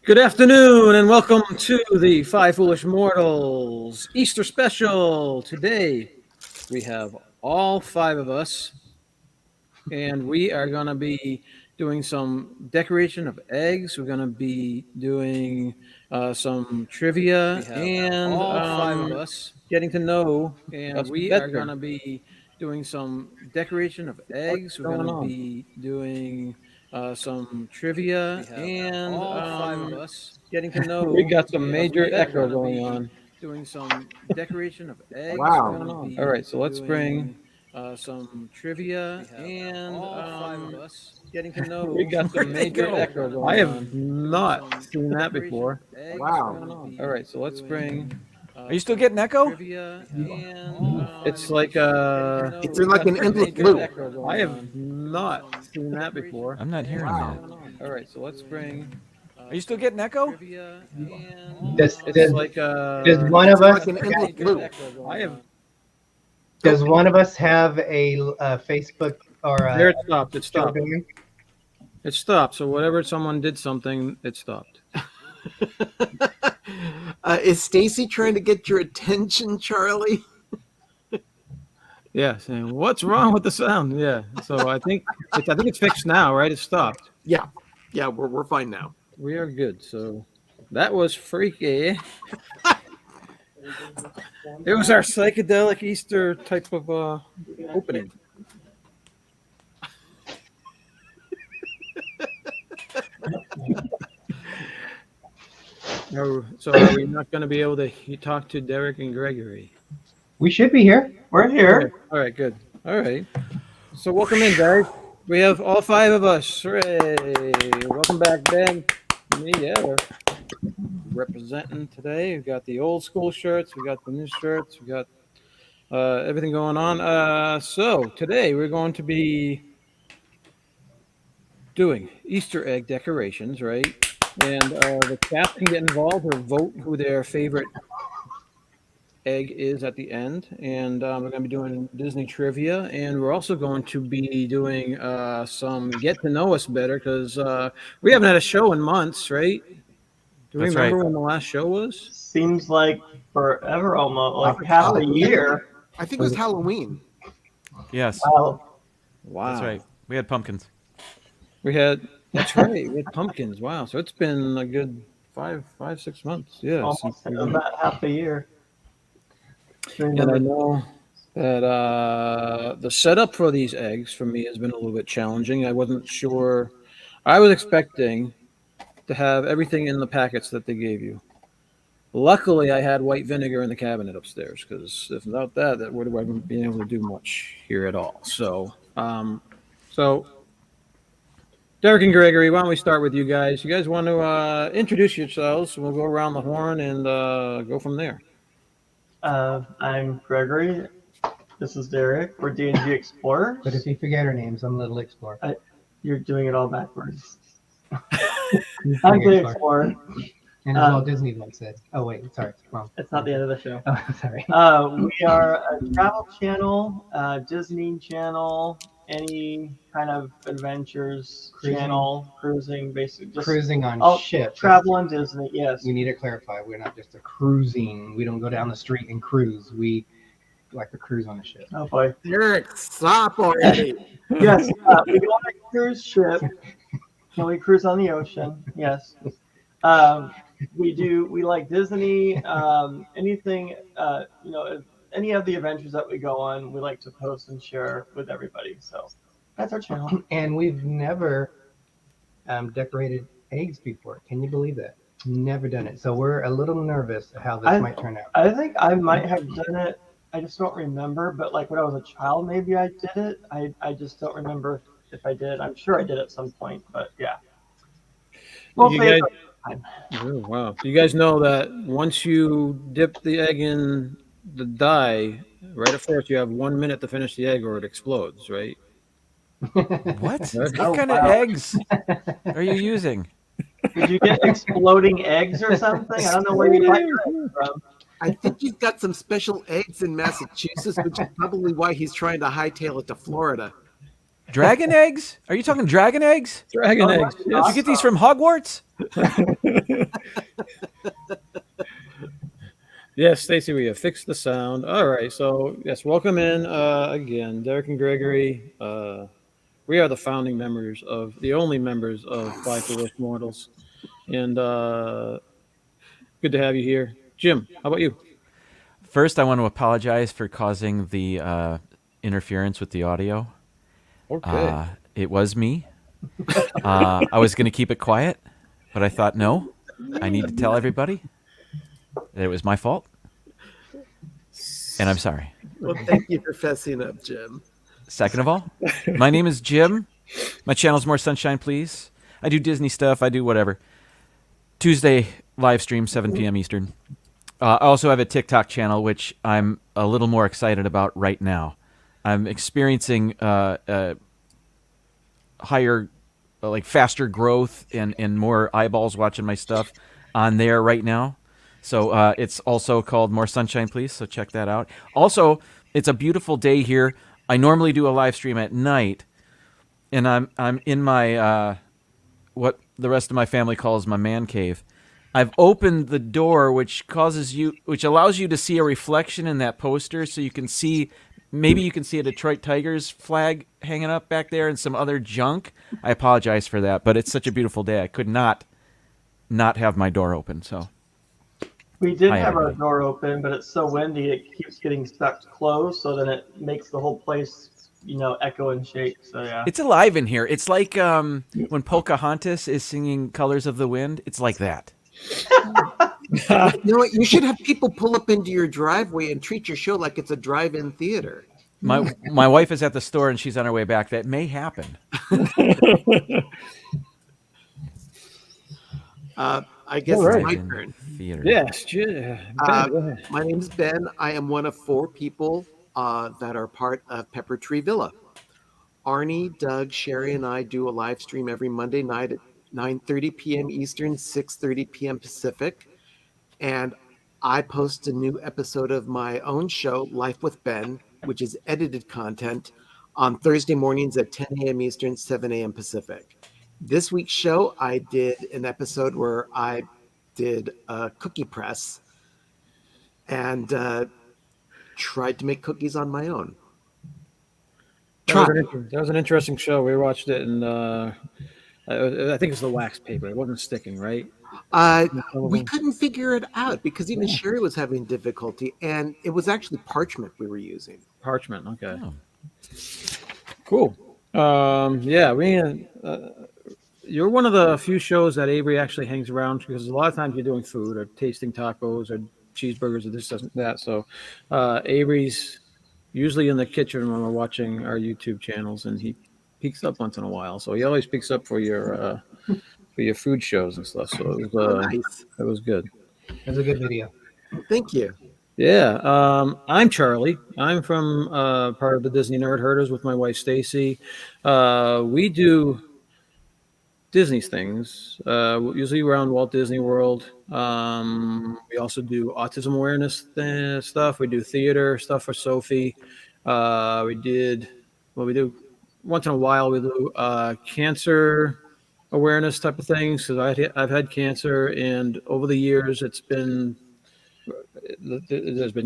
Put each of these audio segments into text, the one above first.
Good afternoon and welcome to the Five Foolish Mortals Easter Special. Today we have all five of us and we are going to be doing some decoration of eggs. We're going to be doing some trivia and all five of us getting to know us we better. are going to be doing some decoration of eggs. We're going to be doing some trivia and all five of us getting to know. We got some us major better. echo We're gonna going be on. Doing some decoration of eggs. Wow. We're gonna be All right, so let's doing, bring some trivia and all five of us getting to know. We got some major echo going on. I have not seen that before. Wow. All right, so let's bring. Are you still getting echo? Trivia and It's like It's in like an endless loop. I have not seen that before. I'm not hearing Wow. that. All right, so let's bring. Are you still getting echo? trivia and It's like Does one of us Like an endless loop. I have. does one of us have a Facebook or There a it stopped. It stopped. It stopped. So whatever someone did something, it stopped. Is Stacy trying to get your attention, Charlie? Yeah, saying what's wrong with the sound? Yeah. So I think it's fixed now, right? It stopped. Yeah, we're fine now. We are good. So that was freaky. It was our psychedelic Easter type of opening. So are we not going to be able to talk to Derek and Gregory? We should be here. We're here. Okay. All right, good. All right. So welcome in, guys. We have all five of us. Hooray. Welcome back, Ben. Me, yeah. We're representing today. We've got the old school shirts. We got the new shirts. We got everything going on. So today we're going to be doing Easter egg decorations, right? And the chat can get involved or vote who their favorite egg is at the end. And we're going to be doing Disney trivia. And we're also going to be doing some get to know us better because we haven't had a show in months, right? Do we That's remember right. when the last show was? Seems like forever, almost like half a year. I think it was Halloween. Yes, Wow. Wow. that's right. We had pumpkins. That's right. We had pumpkins. Wow. So it's been a good 6 months. Yeah. Almost since about half a year. And I know that the setup for these eggs for me has been a little bit challenging. I wasn't sure. I was expecting to have everything in the packets that they gave you. Luckily, I had white vinegar in the cabinet upstairs because if without that, that would have been able to do much here at all. So, Derek and Gregory, why don't we start with you guys? You guys want to introduce yourselves? We'll go around the horn and go from there. I'm Gregory. This is Derek. We're D&G Explorers. But if you forget our names, I'm Little Explorer. You're doing it all backwards. I'm Big Explorer. And as Walt Disney once said. Oh wait, sorry, wrong. It's not the end of the show. Oh, sorry. We are a travel channel, Disney channel, any kind of adventures channel, cruising, basically. Just Cruising on ships. Travel and Disney, yes. We need to clarify. We're not just a cruising. We don't go down the street and cruise. We like to cruise on a ship. Oh boy. Derek, stop already. Yes, we go on a cruise ship. Can we cruise on the ocean? Yes. We like Disney, anything, any of the adventures that we go on, we like to post and share with everybody. So that's our channel. And we've never decorated eggs before. Can you believe that? Never done it. So we're a little nervous how this might turn out. I think I might have done it. I just don't remember. But like when I was a child, maybe I did it. I just don't remember if I did. I'm sure I did at some point. But yeah. You guys, oh, wow. You guys know that once you dip the egg in the dye, right at first you have 1 minute to finish the egg or it explodes, right? What? What kind of eggs are you using? Did you get exploding eggs or something? I don't know where you got your eggs from. I think he's got some special eggs in Massachusetts, which is probably why he's trying to hightail it to Florida. Dragon eggs? Are you talking dragon eggs? Dragon Oh, eggs. that's Yes. You get these from Hogwarts? Yes, Stacy, we have fixed the sound. All right, so yes, welcome in again, Derek and Gregory. We are the founding members of the only members of Five Foolish Mortals, and good to have you here, Jim. How about you? First, I want to apologize for causing the interference with the audio. Okay. It was me. I was going to keep it quiet, but I thought, no, I need to tell everybody that it was my fault. And I'm sorry. Well, thank you for fessing up, Jim. Second of all, my name is Jim. My channel's More Sunshine, Please. I do Disney stuff. I do whatever. Tuesday live stream, 7 p.m. Eastern. I also have a TikTok channel, which I'm a little more excited about right now. I'm experiencing higher, faster growth and more eyeballs watching my stuff on there right now. So it's also called More Sunshine, Please. So check that out. Also, it's a beautiful day here. I normally do a live stream at night, and I'm in my what the rest of my family calls my man cave. I've opened the door, which allows you to see a reflection in that poster, so you can see. Maybe you can see a Detroit Tigers flag hanging up back there and some other junk. I apologize for that, but it's such a beautiful day. I could not have my door open. So We did Hi, have our everybody. door open, but it's so windy it keeps getting stuck closed, so then it makes the whole place, echo and shake. So yeah. it's alive in here. It's like when Pocahontas is singing "Colors of the Wind." It's like that. You know what? You should have people pull up into your driveway and treat your show like it's a drive-in theater. My wife is at the store and she's on her way back. That may happen. I guess All right. it's my Drive-in turn. Theater. Yes, Ben, go ahead. My name's Ben. I am one of 4 people that are part of Pepper Tree Villa. Arnie, Doug, Sherry, and I do a live stream every Monday night at 9:30 p.m. Eastern, 6:30 p.m. Pacific. And I post a new episode of my own show, Life with Ben, which is edited content, on Thursday mornings at 10 a.m. Eastern, 7 a.m. Pacific. This week's show, I did an episode where I did a cookie press and tried to make cookies on my own. That was an interesting show. We watched it, and I think it's the wax paper. It wasn't sticking, right? We couldn't figure it out because even Sherry was having difficulty, and it was actually parchment we were using. Parchment. Okay. Oh. Cool. You're one of the few shows that Avery actually hangs around because a lot of times you're doing food or tasting tacos or cheeseburgers or this, that. So Avery's usually in the kitchen when we're watching our YouTube channels, and he peeks up once in a while. So he always peeks up for your food shows and stuff. So it was, Nice. it was good. It was a good video. Thank you. Yeah, I'm Charlie. I'm from part of the Disney Nerd Herders with my wife Stacy. We do Disney things, usually around Walt Disney World. We also do autism awareness stuff. We do theater stuff for Sophie. We do once in a while. We do cancer awareness type of things because I've had cancer, and over the years there's been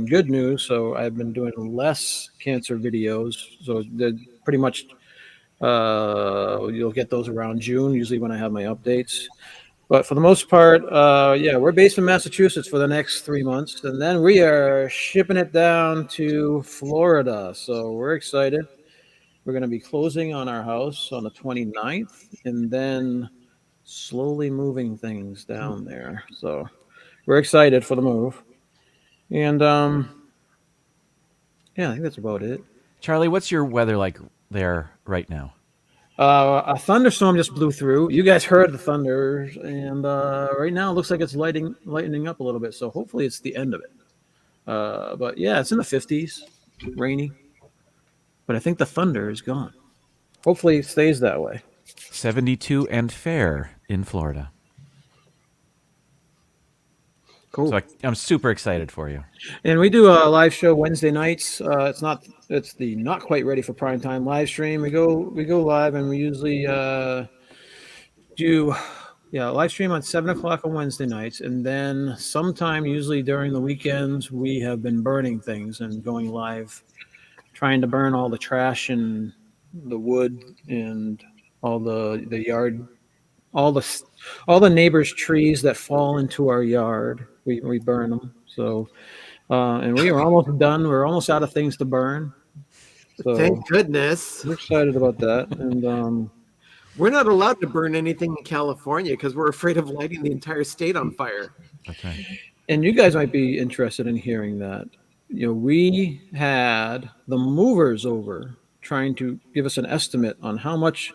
good news. So I've been doing less cancer videos. So they're pretty much. You'll get those around June, usually when I have my updates. But for the most part, we're based in Massachusetts for the next 3 months, and then we are shipping it down to Florida. So we're excited. We're going to be closing on our house on the 29th, and then slowly moving things down there. So we're excited for the move. And I think that's about it. Charlie, what's your weather like there right now? A thunderstorm just blew through. You guys heard the thunders, and right now it looks like it's lightening up a little bit. So hopefully it's the end of it. But yeah, it's in the 50s, rainy. But I think the thunder is gone. Hopefully it stays that way. 72 and fair in Florida. Cool. So I'm super excited for you. And we do a live show Wednesday nights. It's the not quite ready for prime time live stream. We go live, and we usually do live stream on 7 o'clock on Wednesday nights, and then sometime usually during the weekends we have been burning things and going live, trying to burn all the trash and the wood and all the yard, all the neighbors' trees that fall into our yard. We burn them. So and we are almost done. We're almost out of things to burn. So Thank goodness. we're excited about that. And We're not allowed to burn anything in California because we're afraid of lighting the entire state on fire. That's right. and you guys might be interested in hearing that. We had the movers over trying to give us an estimate on how much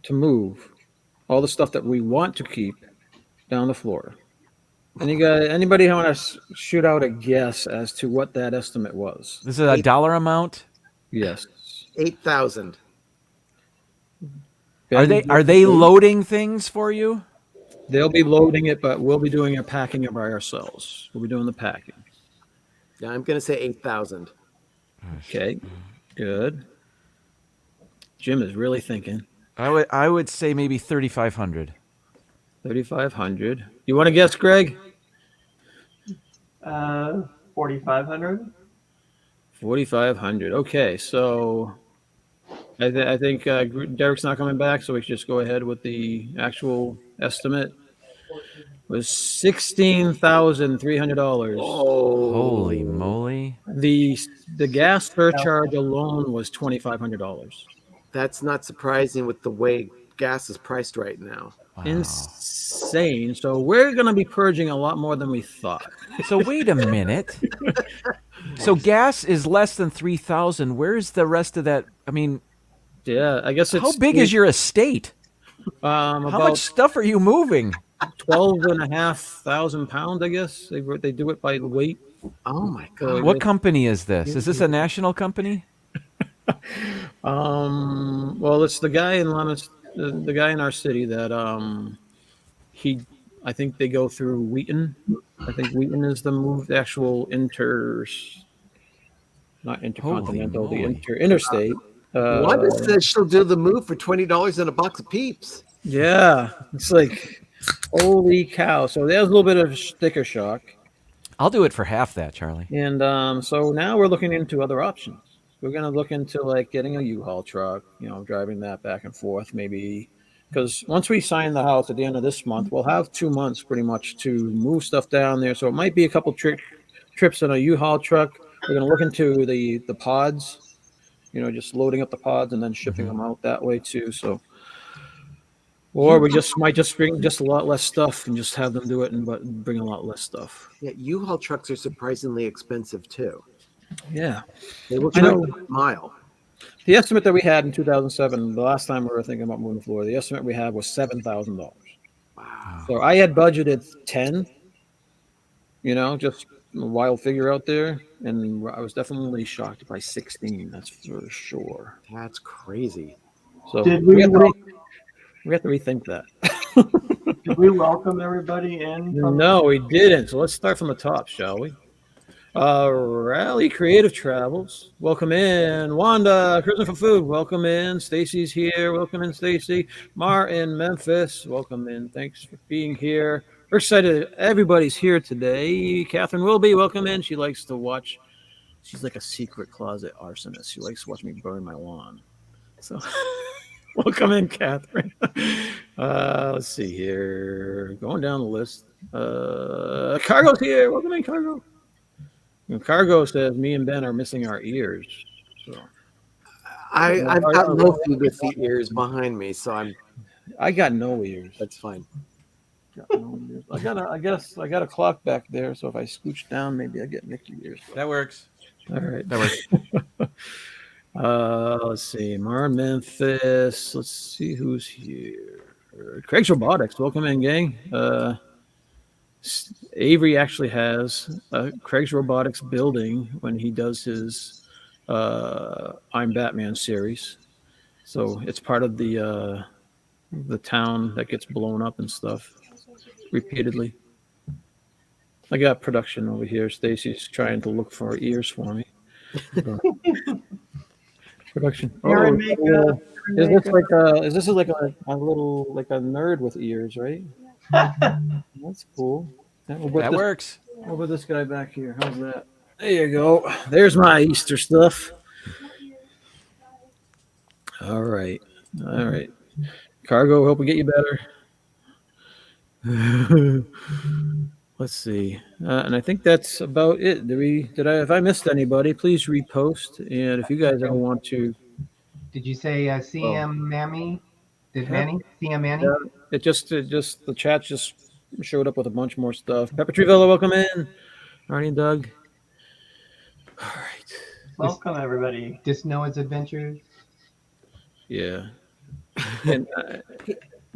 to move all the stuff that we want to keep down to Florida. Anybody want to shoot out a guess as to what that estimate was? This is a dollar amount. Yes. 8,000. Are they loading things for you? They'll be loading it, but we'll be doing a packing by ourselves. We'll be doing the packing. Yeah, I'm going to say 8,000. Okay, good. Jim is really thinking. I would say maybe 3,500. 3,500. You want to guess, Greg? 4,500. 4,500. Okay, so I think Derek's not coming back, so we should just go ahead with the actual estimate. It was $16,300. Holy moly! The gas surcharge alone was $2,500. That's not surprising with the way gas is priced right now. Wow. Insane. So we're going to be purging a lot more than we thought. So wait a minute. So gas is less than 3,000. Where's the rest of that? I mean, Yeah, I guess it's how big is your estate? How about much stuff are you moving? 12,500 pounds, I guess. They do it by weight. Oh my So God. What company is this? Is this a national company? Well, it's the guy in the guy in our city that I think they go through Wheaton. I think Wheaton is the actual not intercontinental, Holy the moly. interstate. Wanda says she'll do the move for $20 and a box of Peeps. Yeah, it's like, holy cow. So there's a little bit of sticker shock. I'll do it for half that, Charlie. And so now we're looking into other options. We're going to look into like getting a U-Haul truck, driving that back and forth maybe. Because once we sign the house at the end of this month, we'll have 2 months pretty much to move stuff down there. So it might be a couple trips in a U-Haul truck. We're going to look into the pods, just loading up the pods and then shipping them out that way too. So, or we might bring just a lot less stuff and just have them do it but bring a lot less stuff. Yeah, U-Haul trucks are surprisingly expensive too. Yeah. They will I try know. a mile. The estimate that we had in 2007, the last time we were thinking about moving to Florida, the estimate we had was $7,000. Wow. So I had budgeted 10, just a wild figure out there. And I was definitely shocked by 16, that's for sure. That's crazy. So Did we we have wel- to rethink that. did we welcome everybody in? No, we didn't. So let's start from the top, shall we? Rally Creative Travels. Welcome in. Wanda, Cruising for Food. Welcome in. Stacy's here. Welcome in, Stacy. Mar in Memphis. Welcome in. Thanks for being here. We're excited. Everybody's here today. Catherine Wilby, welcome in. She likes to watch. She's like a secret closet arsonist. She likes to watch me burn my lawn. So welcome in, Catherine. Let's see here. Going down the list. Cargo's here. Welcome in, Cargo. And Cargo says me and Ben are missing our ears. So I've got Lofi with the ears behind me, so I got no ears. that's fine. I got a clock back there, so if I scooch down, maybe I get Mickey ears. That works. All right. That works. Let's see. Mar Memphis. Let's see who's here. Craig's Robotics. Welcome in, gang. Avery actually has Craig's Robotics building when he does his I'm Batman series. So it's part of the town that gets blown up and stuff repeatedly. I got production over here. Stacy's trying to look for ears for me. Production. Aaron, Is this like a little like a nerd with ears, right? That's cool. That works. What about this guy back here? How's that? There you go. There's my Easter stuff. All right. Cargo, hope we get you better. Let's see. And I think that's about it. If I missed anybody, please repost. And if you guys ever want to. Did you say CM Mammy? Did Manny? CM Manny? Yeah, it just the chat just showed up with a bunch more stuff. Pepper Tree Villa, welcome in. Arnie and Doug. All right. Welcome, everybody. Just Noah's Adventures. Yeah. And,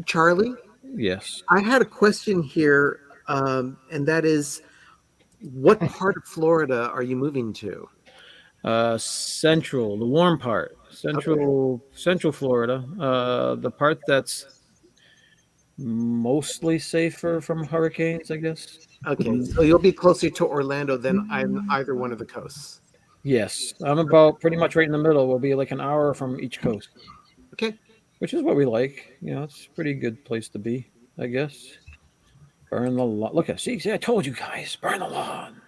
Charlie, yes. I had a question here, and that is, what part of Florida are you moving to? Central, the warm part. Central Florida. The part that's mostly safer from hurricanes, I guess. Okay, so you'll be closer to Orlando than I'm either one of the coasts. Yes, I'm about pretty much right in the middle. We'll be like an hour from each coast. Okay. Which is what we like. You know, it's a pretty good place to be, I guess. Burn the lawn. Look at, see, I told you guys, burn the lawn.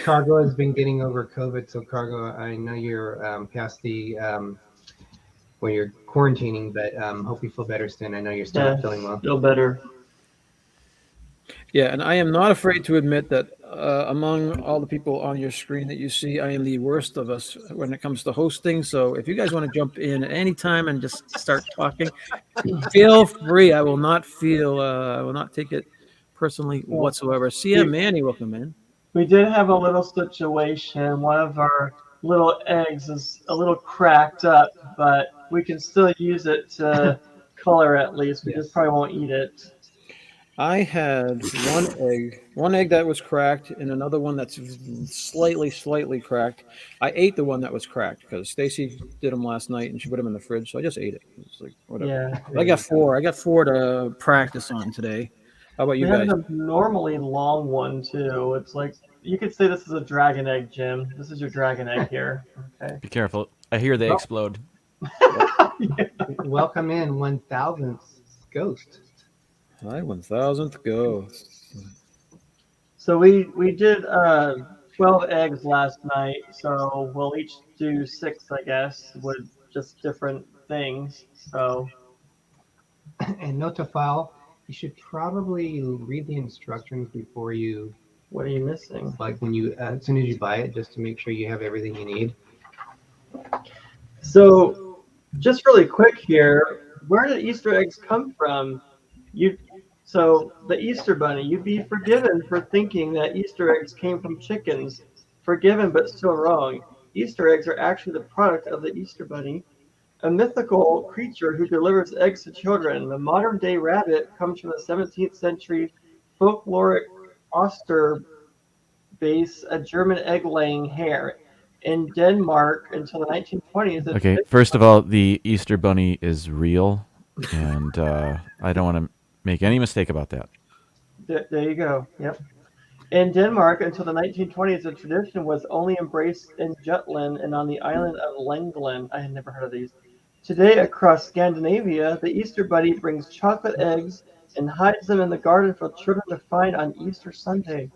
Cargo has been getting over COVID, so Cargo, I know you're past the where you're quarantining, but hope you feel better soon. I know you're still feeling well. Feel better. Yeah, and I am not afraid to admit that among all the people on your screen that you see, I am the worst of us when it comes to hosting. So if you guys want to jump in at any time and just start talking, feel free. I will not take it personally whatsoever. CM Manny, welcome in. We did have a little situation. One of our little eggs is a little cracked up, but we can still use it to color at least. We just probably won't eat it. I had one egg that was cracked and another one that's slightly cracked. I ate the one that was cracked because Stacy did them last night and she put them in the fridge, so I just ate it. It's like whatever. Yeah. I got four to practice on today. How about you guys? We have a normally long one too. It's like you could say this is a dragon egg, Jim. This is your dragon egg here. Okay. Be careful. I hear they explode. Welcome in 1000th ghost. Hi, 1000th ghost. So we did 12 eggs last night. So we'll each do 6, I guess, with just different things. So. And note to file, you should probably read the instructions before you. What are you missing? Like when you, as soon as you buy it, just to make sure you have everything you need. So, just really quick here, where did Easter eggs come from? So the Easter Bunny, you'd be forgiven for thinking that Easter eggs came from chickens. Forgiven, but still wrong. Easter eggs are actually the product of the Easter Bunny, a mythical creature who delivers eggs to children. The modern-day rabbit comes from the 17th century folkloric Osterbase, a German egg-laying hare. In Denmark until the 1920s. Okay, first of all, the Easter Bunny is real, and I don't want to make any mistake about that. There you go. Yep. In Denmark until the 1920s, the tradition was only embraced in Jutland and on the island of Langland. I had never heard of these. Today, across Scandinavia, the Easter Bunny brings chocolate eggs and hides them in the garden for children to find on Easter Sunday.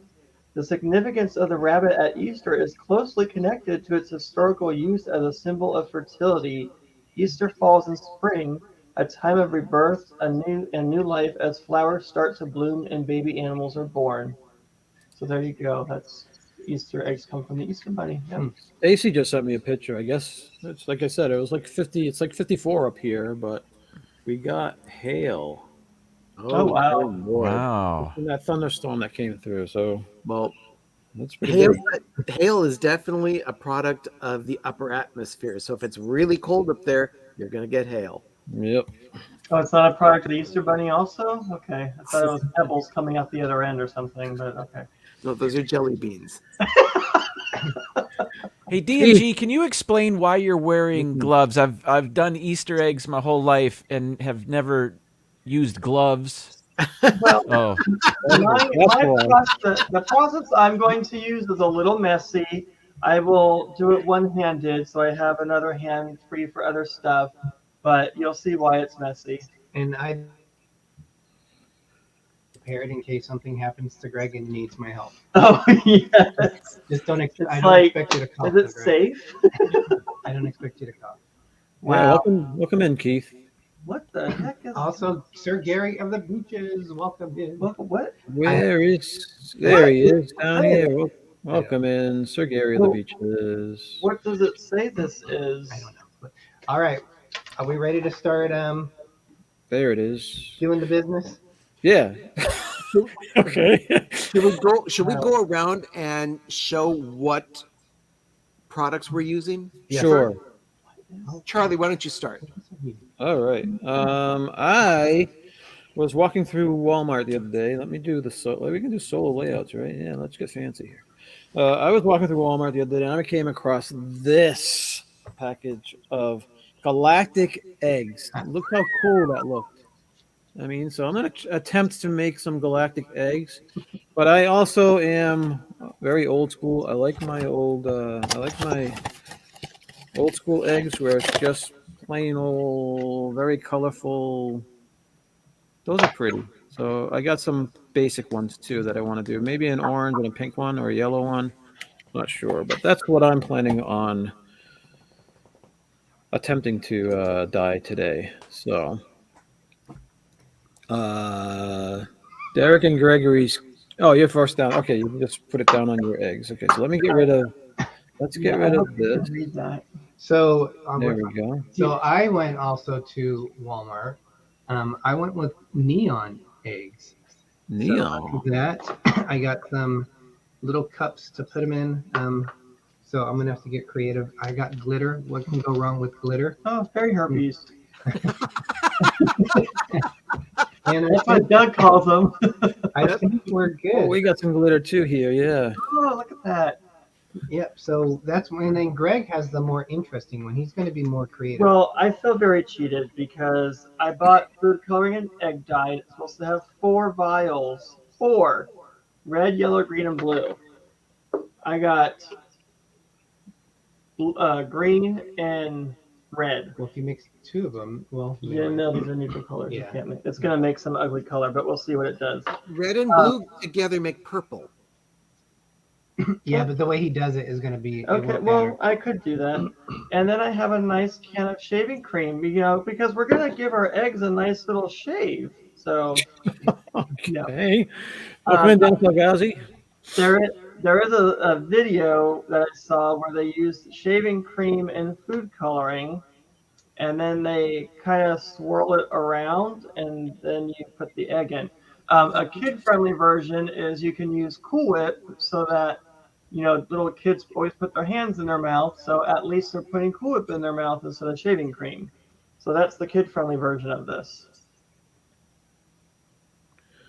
The significance of the rabbit at Easter is closely connected to its historical use as a symbol of fertility. Easter falls in spring, a time of rebirth, a new life as flowers start to bloom and baby animals are born. So there you go. That's Easter eggs come from the Easter Bunny. Yeah. AC just sent me a picture. I guess it's like I said, it was like 50. It's like 54 up here, but we got hail. Oh wow! Wow! And that thunderstorm that came through. So that's pretty Hail, good. hail is definitely a product of the upper atmosphere. So if it's really cold up there, you're going to get hail. Yep. Oh, it's not a product of the Easter Bunny also? Okay. I thought it was pebbles coming out the other end or something, but okay. No, those are jelly beans. Hey DMG, can you explain why you're wearing gloves? I've done Easter eggs my whole life and have never used gloves. Well, Oh, the process I'm going to use is a little messy. I will do it one-handed, so I have another hand free for other stuff. But you'll see why it's messy. And I prepared in case something happens to Greg and he needs my help. Oh yes. Just don't. I It's don't like, expect you to cough. is it Greg. safe? I don't expect you to cough. Yeah, Wow. welcome in, Keith. What the heck is Also, Sir Gary of the Beaches, welcome in. what? There he is down Hey. here. Welcome in, Sir Gary of the Beaches. What does it say this is? I don't know. But, all right, are we ready to start There it is. doing the business? Yeah. Okay. Should we go around and show what products we're using? Yes. Sure. Charlie, why don't you start? All right. I was walking through Walmart the other day. Let me do we can do solo layouts, right? Yeah, let's get fancy here. I was walking through Walmart the other day and I came across this package of galactic eggs. Look how cool that looked. I mean, so I'm going to attempt to make some galactic eggs, but I also am very old school. I like my old school eggs where it's just plain old, very colorful. Those are pretty. So I got some basic ones too that I want to do. Maybe an orange and a pink one or a yellow one. Not sure, but that's what I'm planning on attempting to dye today. So, Derek and Gregory's. Oh, you're first down. Okay, you can just put it down on your eggs. Okay, so let me get rid of. Let's get rid of this. Read that. So There we go. So I went also to Walmart. I went with neon eggs. Neon. So that I got some little cups to put them in. So I'm gonna have to get creative. I got glitter. What can go wrong with glitter? Oh, fairy herpes. And That's what Doug calls them. I think we're good. Oh, we got some glitter too here. Yeah. Oh, look at that. Yep. So that's when. And then Greg has the more interesting one. He's going to be more creative. Well, I feel very cheated because I bought food coloring and egg dye. It's supposed to have 4 vials. 4. Red, yellow, green, and blue. I got green and red. Well, if you mix 2 of them, well. Yeah, no, these are neutral colors. You Yeah. can't make, it's going to make some ugly color, but we'll see what it does. Red and blue together make purple. Yeah, but the way he does it is going to be. it Okay, won't well, matter. I could do that. And then I have a nice can of shaving cream, because we're going to give our eggs a nice little shave. So, Okay. Welcome in, Dennis Lagazi. there is a video that I saw where they used shaving cream and food coloring, and then they kind of swirl it around, and then you put the egg in. A kid-friendly version is you can use Cool Whip so that, little kids always put their hands in their mouth, so at least they're putting Cool Whip in their mouth instead of shaving cream. So that's the kid-friendly version of this.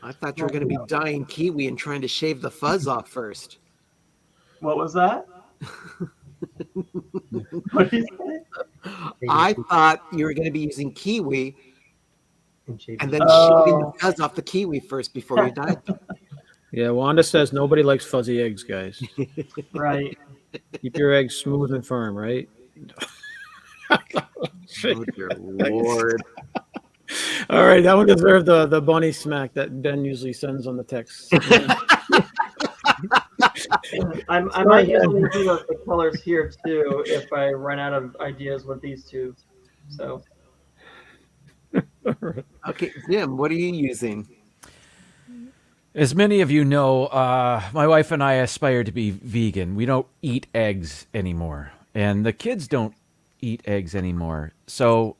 I thought you were going to be dyeing kiwi and trying to shave the fuzz off first. What was that? What did you say? I thought you were going to be using kiwi And shape and then it. shaving the fuzz off the kiwi first before you dyed them. Yeah, Wanda says nobody likes fuzzy eggs, guys. Right. Keep your eggs smooth and firm, right? Oh, dear Lord. All right, that one deserved the bunny smack that Ben usually sends on the text. I might use the colors here too if I run out of ideas with these two. So Okay, Jim, what are you using? As many of you know, my wife and I aspire to be vegan. We don't eat eggs anymore, and the kids don't eat eggs anymore. So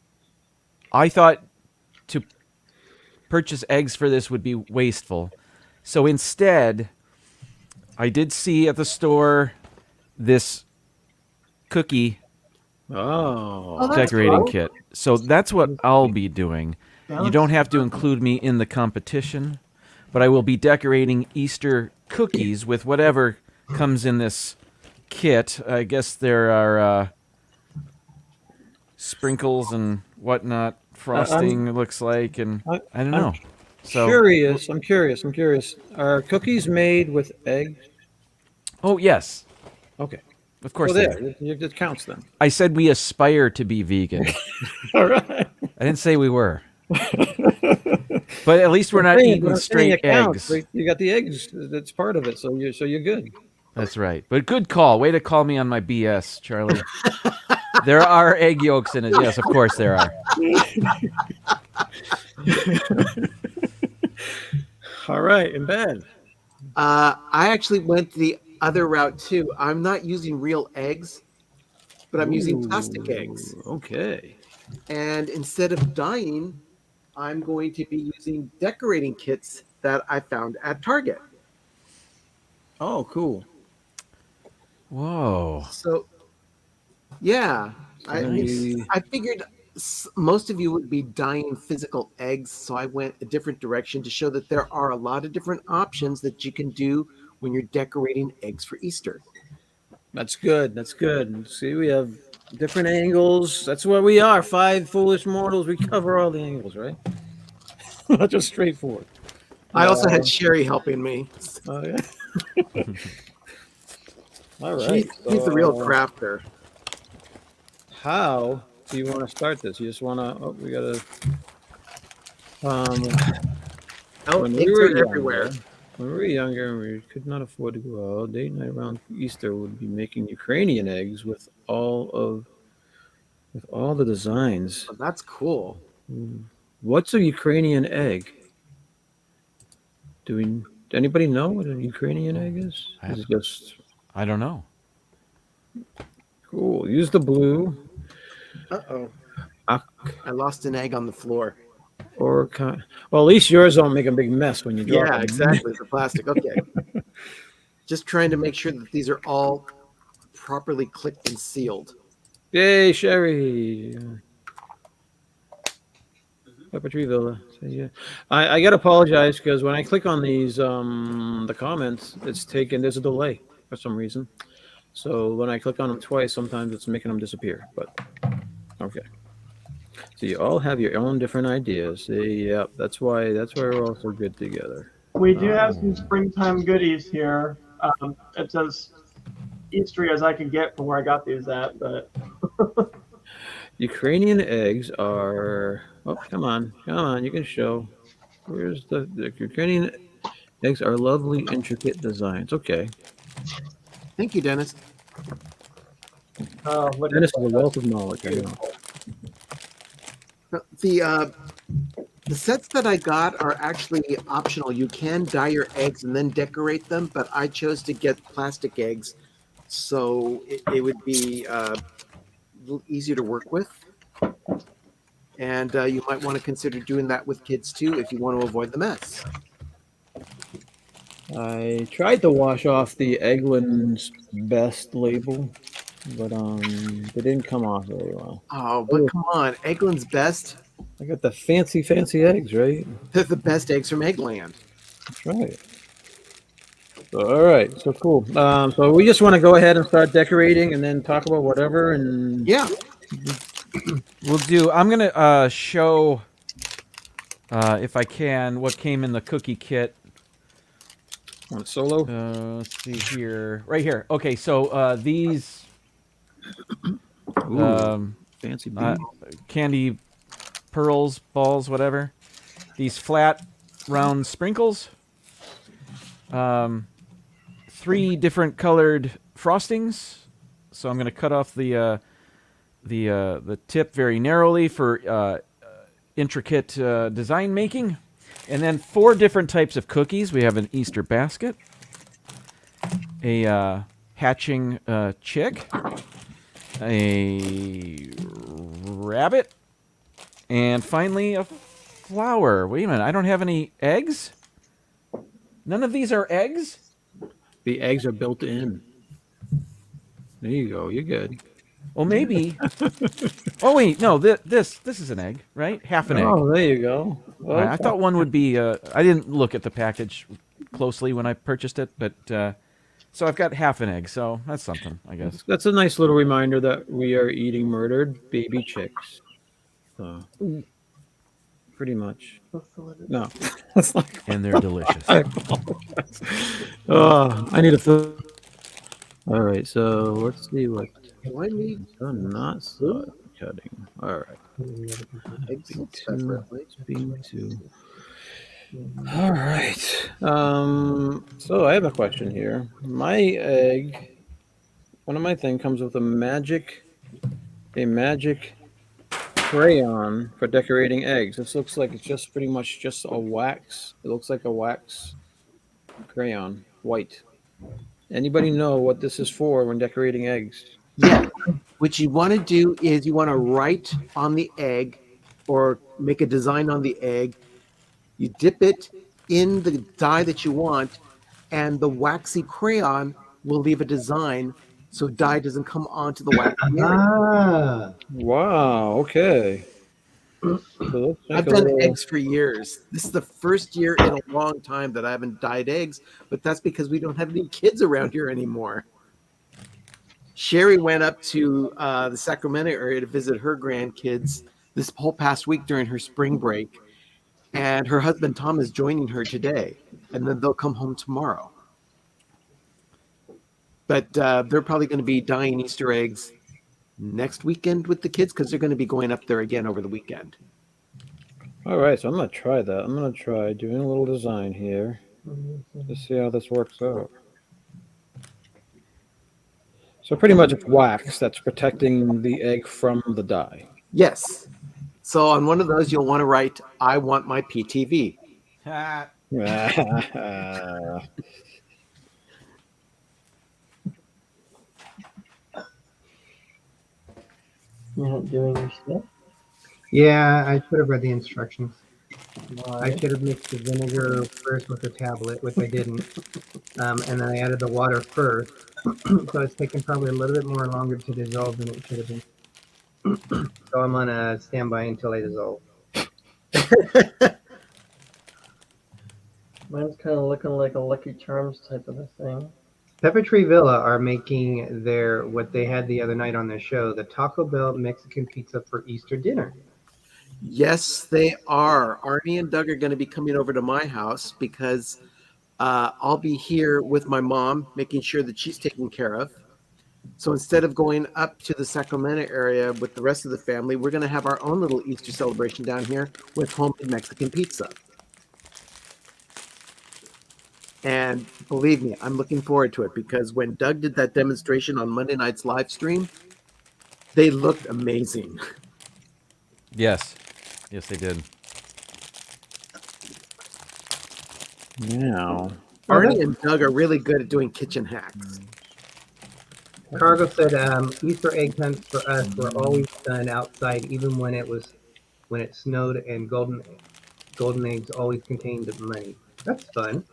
I thought to purchase eggs for this would be wasteful. So instead, I did see at the store this cookie Oh, decorating cool. kit. So that's what I'll be doing. that You looks- don't have to include me in the competition, but I will be decorating Easter cookies with whatever comes in this kit. I guess there are sprinkles and whatnot, frosting, it looks like, and I don't know. So, Curious. I'm curious. Are cookies made with eggs? oh yes, Okay. of course Well, they there. are. It counts then. I said we aspire to be vegan. All right. I didn't say we were. But at least we're not eating straight it counts. eggs. You got the eggs. That's part of it. So you're good. That's right. But good call. Way to call me on my BS, Charlie. There are egg yolks in it. Yes, of course there are. All right. In bed. I actually went the other route too. I'm not using real eggs, but I'm using plastic eggs. Okay. And instead of dyeing, I'm going to be using decorating kits that I found at Target. Oh, cool. Whoa. So, yeah, Nice. I figured most of you would be dyeing physical eggs, so I went a different direction to show that there are a lot of different options that you can do when you're decorating eggs for Easter. That's good. That's good. See, we have different angles. That's what we are. 5 foolish mortals. We cover all the angles, right? Not just straightforward. I also had Sherry helping me. Oh yeah. All right. She's the real so crafter. How do you want to start this? You just want to? Oh, we gotta. Oh, When eggs we were are younger, everywhere. when we were younger and we could not afford to go out, date night around Easter would be making Ukrainian eggs with all the designs. Oh, that's cool. What's a Ukrainian egg? Anybody know what a Ukrainian egg is? Is it just I don't know. cool? Use the blue. Uh-oh. Ak- I lost an egg on the floor. Or well, at least yours don't make a big mess when you drop Yeah, them. exactly. The plastic. Okay. Just trying to make sure that these are all properly clicked and sealed. Yay, Sherry. Pepper Tree Villa. So, yeah. I gotta apologize because when I click on these the comments, there's a delay for some reason. So when I click on them twice, sometimes it's making them disappear. But okay. So you all have your own different ideas. Yep, that's why we're all so good together. We do have some springtime goodies here. It's as Eastery as I can get from where I got these at, but Ukrainian eggs are. Oh, come on, you can show. Where's the Ukrainian eggs are lovely, intricate designs. Okay, Thank you, Dennis. look Dennis at is a wealth of knowledge. I know. The sets that I got are actually optional. You can dye your eggs and then decorate them, but I chose to get plastic eggs, so it would be a little easier to work with. And you might want to consider doing that with kids too if you want to avoid the mess. I tried to wash off the Eggland's Best label, but they didn't come off very well. Oh, but come on, Eggland's Best. I got the fancy eggs, right? They're the best eggs from Eggland. That's right. So, all right, so cool. So we just want to go ahead and start decorating, and then talk about whatever. And Yeah. We'll do. I'm gonna show, if I can, what came in the cookie kit. Want solo? Let's see here, right here. Okay, so these Fancy beans. candy pearls, balls, whatever. These flat, round sprinkles. 3 different colored frostings. So I'm gonna cut off the tip very narrowly for intricate design making. And then 4 different types of cookies. We have an Easter basket, a hatching chick, a rabbit, and finally a flower. Wait a minute, I don't have any eggs? None of these are eggs? The eggs are built in. There you go. You're good. Well, maybe. Oh, wait, no, this is an egg, right? Half an egg. Oh, there you go. All right, I thought one would be. I didn't look at the package closely when I purchased it, but so I've got half an egg, so that's something, I guess. That's a nice little reminder that we are eating murdered baby chicks. So. pretty much. That's the one. No, that's not. And they're delicious. I apologize. Oh, I need a fill. All right, so let's see what. Do I need Not sod cutting. All right. eggs B2, separately? B2. All right. So I have a question here. My egg, one of my things comes with a magic crayon for decorating eggs. This looks like it's just pretty much just a wax. It looks like a wax crayon, white. Anybody know what this is for when decorating eggs? Yeah. What you want to do is you want to write on the egg or make a design on the egg. You dip it in the dye that you want, and the waxy crayon will leave a design so dye doesn't come onto the waxy area. Ah, Wow. Okay. So let's make I've a done little- eggs for years. This is the first year in a long time that I haven't dyed eggs, but that's because we don't have any kids around here anymore. Sherry went up to the Sacramento area to visit her grandkids this whole past week during her spring break, and her husband Tom is joining her today, and then they'll come home tomorrow. But they're probably going to be dyeing Easter eggs next weekend with the kids because they're going to be going up there again over the weekend. All right, so I'm gonna try that. I'm gonna try doing a little design here to see how this works out. So pretty much it's wax that's protecting the egg from the dye. Yes. So on one of those, you'll want to write, "I want my PTV." You're not doing your stuff? yeah, I should have read the instructions. Why? I should have mixed the vinegar first with the tablet, which I didn't. And then I added the water first. So it's taken probably a little bit more longer to dissolve than it should have been. So I'm on a standby until they dissolve. Mine's kind of looking like a Lucky Charms type of a thing. Pepper Tree Villa are making their what they had the other night on their show, the Taco Bell Mexican pizza for Easter dinner. Yes, they are. Arnie and Doug are going to be coming over to my house because I'll be here with my mom, making sure that she's taken care of. So instead of going up to the Sacramento area with the rest of the family, we're going to have our own little Easter celebration down here with homemade Mexican pizza. And believe me, I'm looking forward to it because when Doug did that demonstration on Monday night's live stream, they looked amazing. Yes. Yes, they did. Now, Arnie and Doug are really good at doing kitchen hacks. Cargo said Easter egg hunts for us were always done outside, even when it snowed, and golden eggs always contained money. That's fun.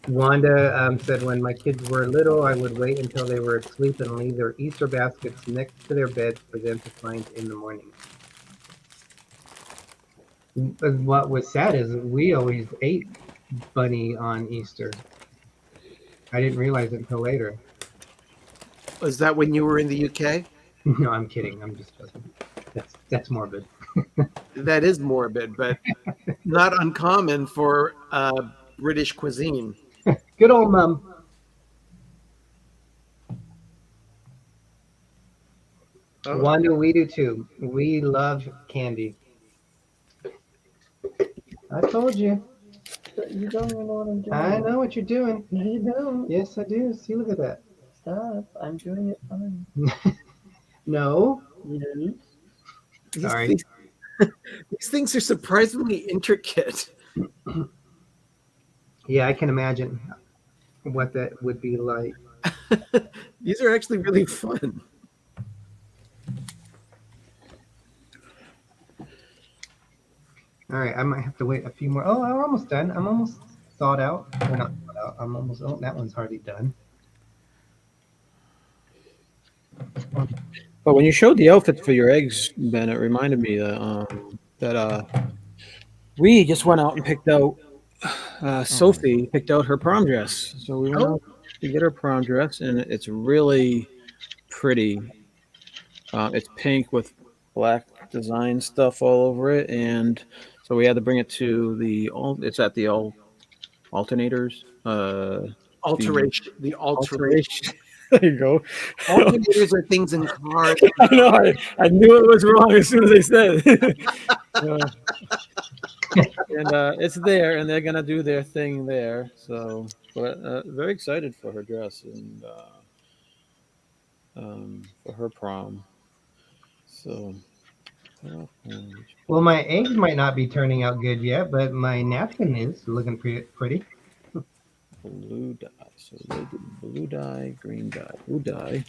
Wanda said, when my kids were little, I would wait until they were asleep and leave their Easter baskets next to their beds for them to find in the morning. What was sad is we always ate bunny on Easter. I didn't realize it until later. Was that when you were in the UK? No, I'm kidding. I'm just joking. That's morbid. That is morbid, but not uncommon for British cuisine. Good old mum. Oh. Wanda, we do too. We love candy. I told you. You don't even know what I'm doing. I know what you're doing. No, you don't. Yes, I do. See, look at that. Stop. I'm doing it fine. No. Yes. Sorry. These things are surprisingly intricate. Yeah, I can imagine what that would be like. These are actually really fun. All right, I might have to wait a few more. Oh, we're almost done. I'm almost thawed out. Or not thawed out. I'm almost. Oh, that one's hardly done. but when you showed the outfits for your eggs, Ben, it reminded me that we just went out and picked out. Sophie picked out her prom dress, so we went out to get her prom dress, and it's really pretty. It's pink with black design stuff all over it, and so we had to bring it to it's at the alternators. The alteration. Alteration. There you go. Alternators are things in cars. I know. I knew it was wrong as soon as they said it. And it's there, and they're gonna do their thing there. So, but very excited for her dress and for her prom. So, Well, my eggs might not be turning out good yet, but my napkin is looking pretty. blue dye. So they did blue dye, green dye, blue dye.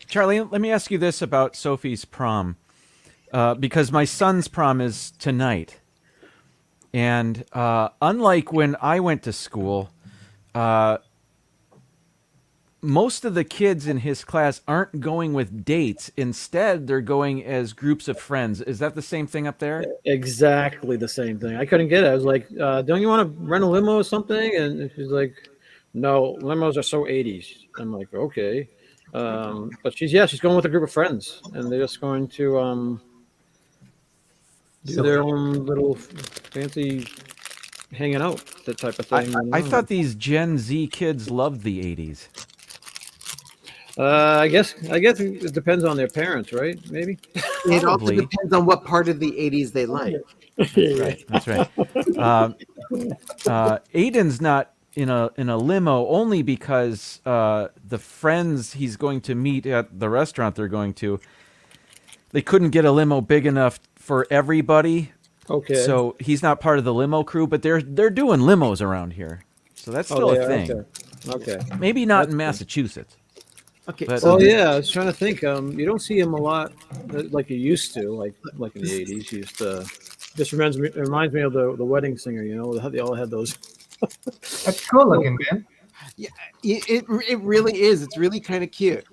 Charlie, let me ask you this about Sophie's prom, because my son's prom is tonight, and unlike when I went to school, most of the kids in his class aren't going with dates. Instead, they're going as groups of friends. Is that the same thing up there? Exactly the same thing. I couldn't get it. I was like, don't you want to rent a limo or something? And she's like, no, limos are so 80s. I'm like, okay. But she's going with a group of friends, and they're just going to do their own little fancy hanging out, that type of thing. I thought these Gen Z kids loved the 80s. I guess it depends on their parents, right? Maybe. It also Probably. depends on what part of the 80s they like. That's right. Aiden's not in a limo only because the friends he's going to meet at the restaurant they couldn't get a limo big enough for everybody. Okay. So he's not part of the limo crew, but they're doing limos around here. So that's still a thing. Okay. Maybe not in Massachusetts. Okay. But, So I was trying to think. You don't see him a lot like you used to, like in the 80s. You used to. This reminds me of the wedding singer. You know, they all had those. That's cool looking, man. yeah, it really is. It's really kind of cute.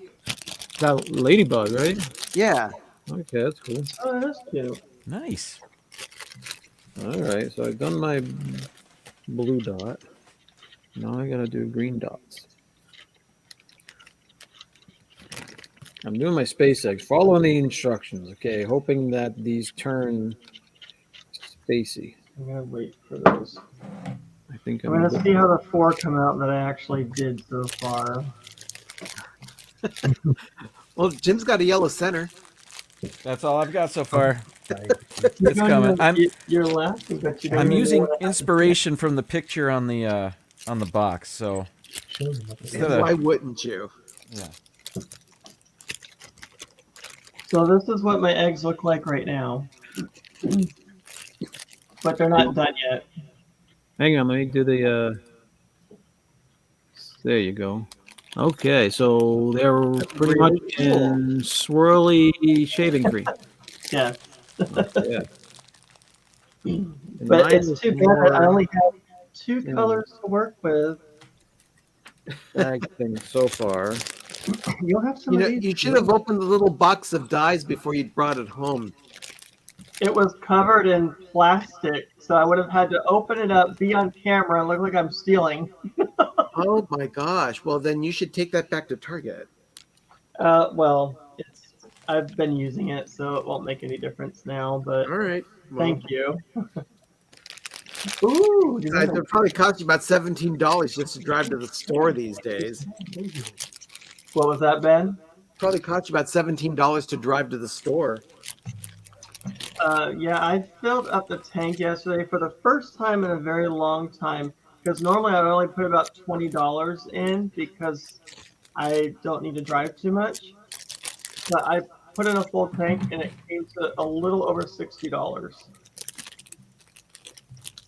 That ladybug, right? Yeah. Okay, that's cool. Oh, that's cute. Nice. All right, so I've done my blue dot. Now I gotta do green dots. I'm doing my space eggs, following the instructions. Okay, hoping that these turn spacey. I'm gonna wait for those. I think I'm gonna see how the 4 come out that I actually did so far. Well, Jim's got a yellow center. That's all I've got so far. It's coming. You're laughing, but you don't I'm even know using what happened. inspiration from the picture on the box. So instead of- Why wouldn't you? yeah. So this is what my eggs look like right now. But they're not done yet. Hang on, let me do the. There you go. Okay, so they're pretty much in swirly shaving cream. Yeah. Yeah. But it's too bad I only have 2 colors to work with. Bag thing so far. You'll have some You know, of these. you should have opened the little box of dyes before you brought it home. It was covered in plastic, so I would have had to open it up, be on camera, and look like I'm stealing. Oh my gosh. Well, then you should take that back to Target. Well, I've been using it, so it won't make any difference now, but All right. Well, thank you. Ooh, It probably cost you about $17 just to drive to the store these days. what was that, Ben? Probably cost you about $17 to drive to the store. Yeah, I filled up the tank yesterday for the first time in a very long time, because normally I would only put about $20 in because I don't need to drive too much. But I put in a full tank and it came to a little over $60.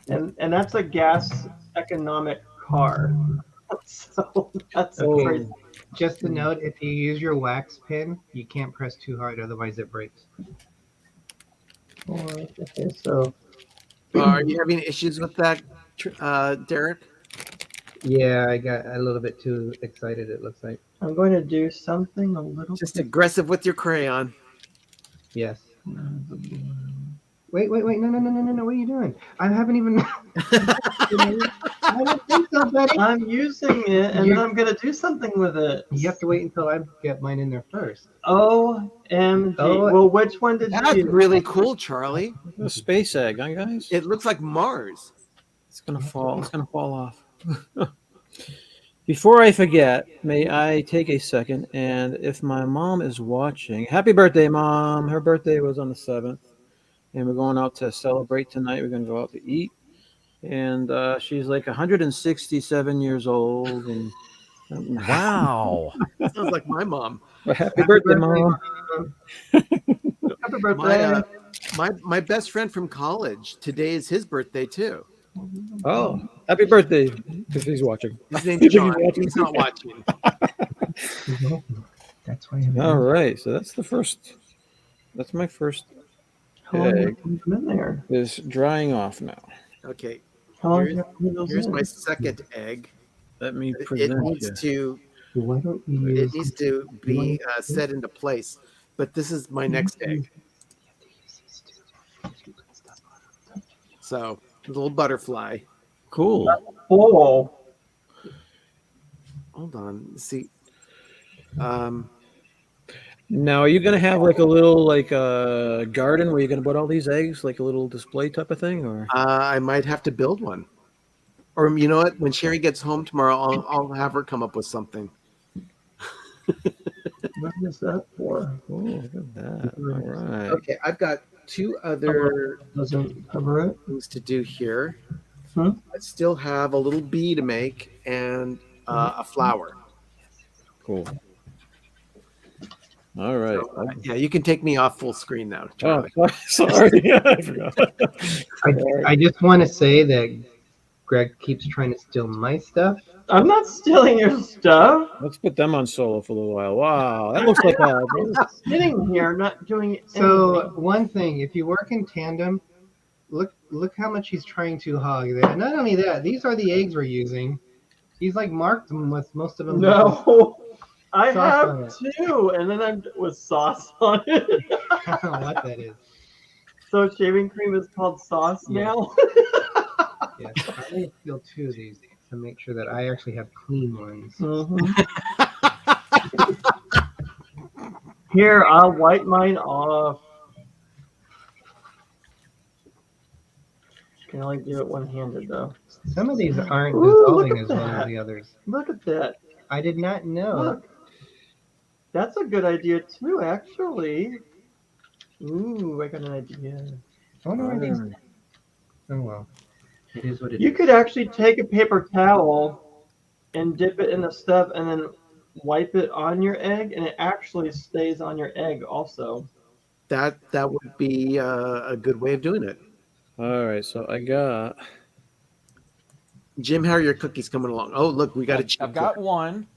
And that's a gas economic car. So that's crazy. Just a note, if you use your wax pen, you can't press too hard, otherwise it breaks. Okay, so Are you having issues with that, Derek? Yeah, I got a little bit too excited, it looks like. I'm going to do something a little Just aggressive with your crayon. Yes. Wait. No. What are you doing? I haven't even. I don't think so, buddy. I'm using it, and then I'm gonna do something with it. You have to wait until I get mine in there first. OMG. Oh. Well, which one did That's you? really cool, Charlie. A space egg, huh, guys? It looks like Mars. It's gonna fall. It's gonna fall off. Before I forget, may I take a second and if my mom is watching, happy birthday, Mom. Her birthday was on the 7th, and we're going out to celebrate tonight. We're gonna go out to eat, and she's like 167 years old, and Wow. Sounds like my mom. happy birthday, Mom. Happy birthday. My best friend from college. Today is his birthday too. Oh, happy birthday if he's watching. His name's John. He's not watching. That's why. All right, so that's the first. That's my first How long have egg you been in there? is drying off now. Okay. How long Here's, have you been those here's in? my second egg. Let me It present you. needs to Why don't you use? it needs to be set into place. But this is my next egg. So a little butterfly. Cool. Oh, Hold on. See. Now, are you gonna have like a little garden where you're gonna put all these eggs, like a little display type of thing, or? I might have to build one. Or you know what? When Sherry gets home tomorrow, I'll have her come up with something. what is that for? Oh, look at that! All right. Okay, I've got two other Doesn't cover it. things to do here. Hmm? I still have a little bee to make and a flower. Cool. All right. Yeah, you can take me off full screen now, Oh, Charlie. sorry. I forgot. I just want to say that Greg keeps trying to steal my stuff. I'm not stealing your stuff. Let's put them on solo for a little while. Wow, that looks like a. I'm just sitting here, not doing anything. So one thing, if you work in tandem, look how much he's trying to hog there. Not only that, these are the eggs we're using. He's like marked them with most of them. No, I Sauce on have two, and then I'm with sauce on it. I don't know what that is. So shaving cream is called sauce Yeah. now. Yes, I need to steal two of these to make sure that I actually have clean ones. Here, I'll wipe mine off. Can only do it one-handed though. Some of these aren't Ooh, look dissolving at as well that. as the others. Look at that. I did not know. Look. That's a good idea too, actually. Ooh, I got an idea. I wonder where these. Oh well, it is what it is. You could actually take a paper towel and dip it in the stuff and then wipe it on your egg, and it actually stays on your egg also. That would be a good way of doing it. All right, so I got. Jim, how are your cookies coming along? Oh, look, we got a chip. I've got one.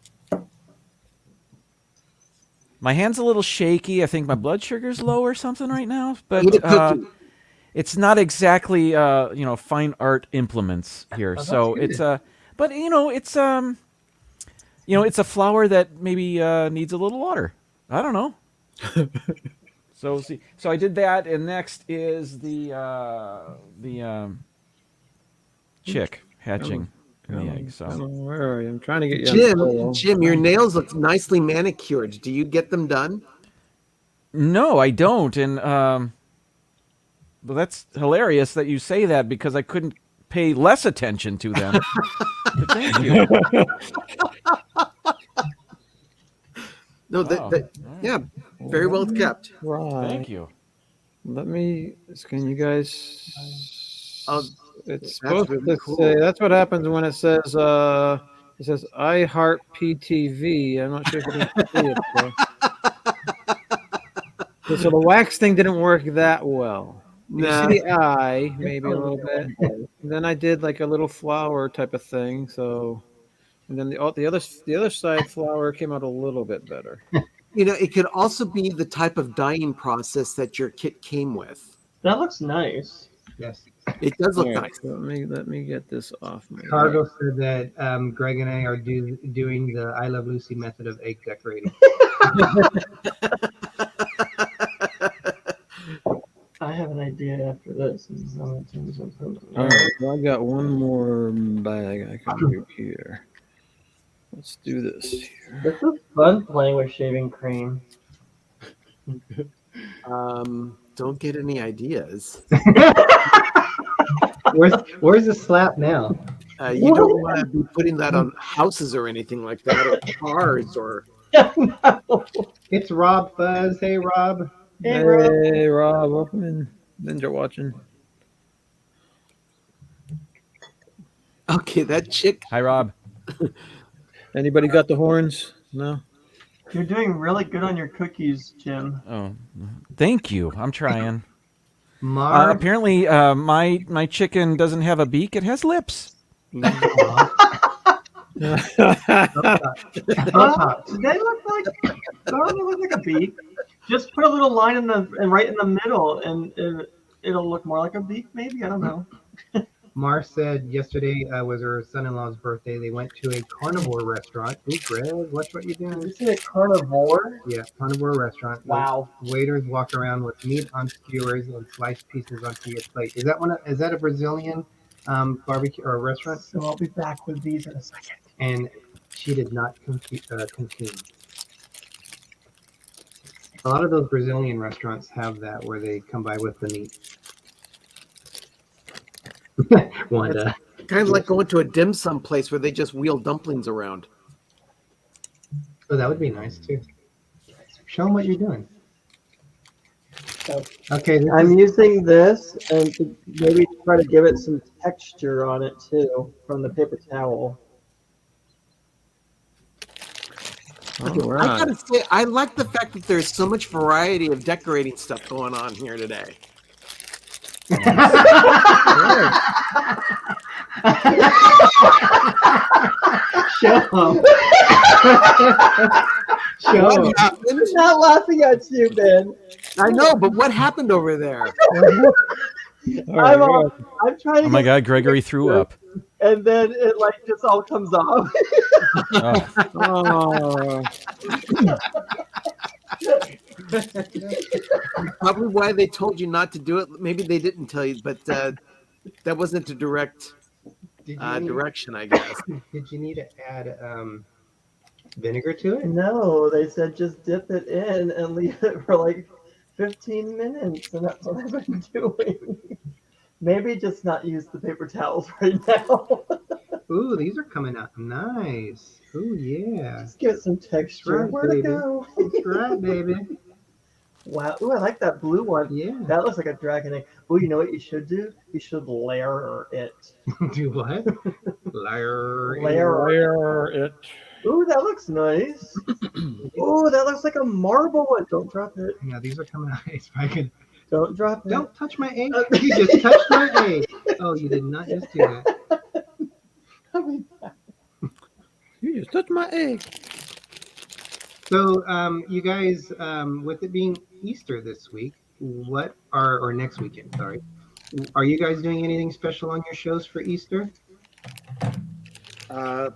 My hand's a little shaky. I think my blood sugar's low or something right now. But Eat a cookie. it's not exactly fine art implements here. Oh, So that's it's but it's it's a flower that maybe needs a little water. I don't know. So I did that, and next is the chick hatching in the egg. So Where are you? I'm trying to get you. on solo. Jim, your nails look nicely manicured. Do you get them done? no, I don't, and well, that's hilarious that you say that because I couldn't pay less attention to them. But thank you. No, Wow. yeah, very well kept. Right. Thank you. Let me. Can you guys? Oh, It's that's supposed really to cool. say. That's what happens when it says. It says I heart PTV. I'm not sure if you can see it. So the wax thing didn't work that well. You Nah. see the eye, maybe a little bit. And then I did like a little flower type of thing. So, and then the other side flower came out a little bit better. You know, it could also be the type of dyeing process that your kit came with. That looks nice. Yes. It does look All right, nice. so let me get this off. My Cargo said that Greg and I are doing the I Love Lucy method of egg decorating. I have an idea after this. All right, well, I got one more bag I can do here. Let's do this here. This is fun playing with shaving cream. Don't get any ideas. Where's the slap now? You don't want to be putting that on houses or anything like that, or cars, or. No. It's Rob Fuzz. Hey, Rob. Hey, Rob. Hey, Rob, welcome in. Ninja watching. Okay, that chick. Hi, Rob. Anybody got the horns? No. You're doing really good on your cookies, Jim. Oh, thank you. I'm trying. Marv. Apparently, my chicken doesn't have a beak. It has lips. They look like a beak. Just put a little line right in the middle, and it'll look more like a beak. Maybe, I don't know. Mar said yesterday was her son-in-law's birthday. They went to a carnivore restaurant. Ooh, Greg, watch what you're Did doing. you say a carnivore? Yeah, carnivore restaurant. Wow. Waiters walk around with meat on skewers and sliced pieces onto your plate. Is that a Brazilian barbecue or restaurant? So I'll be back with these in a second. And she did not consume. A lot of those Brazilian restaurants have that where they come by with the meat. Wanda. Kind of like going to a dim sum place where they just wheel dumplings around. Oh, that would be nice too. Show them what you're doing. So, Okay, I'm using this and to maybe try to give it some texture on it too from the paper towel. All I right. gotta say, I like the fact that there's so much variety of decorating stuff going on here today. show them. Show them. What happened? I'm not laughing at you, Ben. I know, but what happened over there? I'm trying to Oh my God, Gregory threw up. and then it like just all comes off. Oh. Oh, Probably why they told you not to do it. Maybe they didn't tell you, but that wasn't a direct direction, I guess. Did you need to add vinegar to it? No, they said just dip it in and leave it for like 15 minutes, and that's what I've been doing. Maybe just not use the paper towels right now. Ooh, these are coming out nice. Ooh, yeah. Just give it some texture. Right, Where'd it baby. go? That's right, baby. Wow. Ooh, I like that blue one. Yeah. That looks like a dragon egg. Ooh, you know what you should do? You should layer it. Do what? Liar. layer it. Ooh, that looks nice. Ooh, that looks like a marble one. Don't drop it. Yeah, these are coming out. If I could. Don't drop it. Don't touch my egg. You just touched my egg. Oh, you did not just do that. You just touched my egg. So, you guys, with it being Easter this week, or next weekend, sorry, are you guys doing anything special on your shows for Easter? On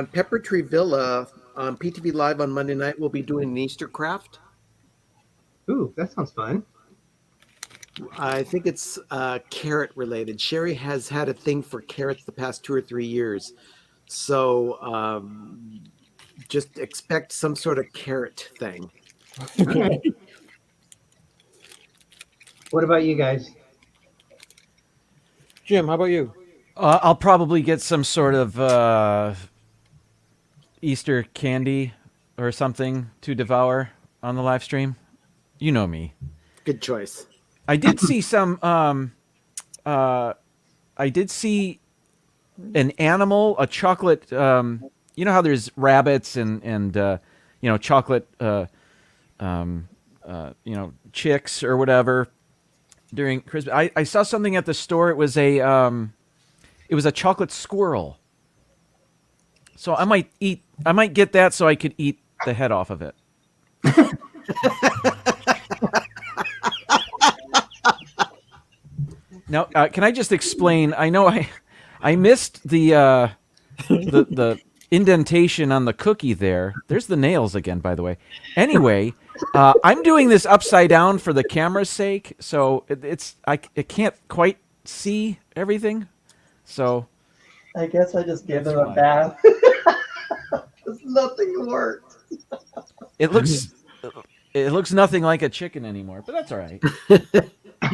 Pepper Tree Villa, on PTV Live on Monday night, we'll be doing an Easter craft. Ooh, that sounds fun. I think it's carrot related. Sherry has had a thing for carrots the past 2 or 3 years. So just expect some sort of carrot thing. What about you guys? Jim, how about you? I'll probably get some sort of Easter candy or something to devour on the live stream. You know me. Good choice. I did see some. I did see an animal, a chocolate. You know how there's rabbits and chocolate. Chicks or whatever during Christmas. I saw something at the store. It was a chocolate squirrel. So I might get that so I could eat the head off of it. Now, can I just explain? I know I missed the indentation on the cookie there. There's the nails again, by the way. Anyway, I'm doing this upside down for the camera's sake, so it can't quite see everything. So I guess I just gave them a why. bath. Because nothing worked. it looks nothing like a chicken anymore, but that's all right.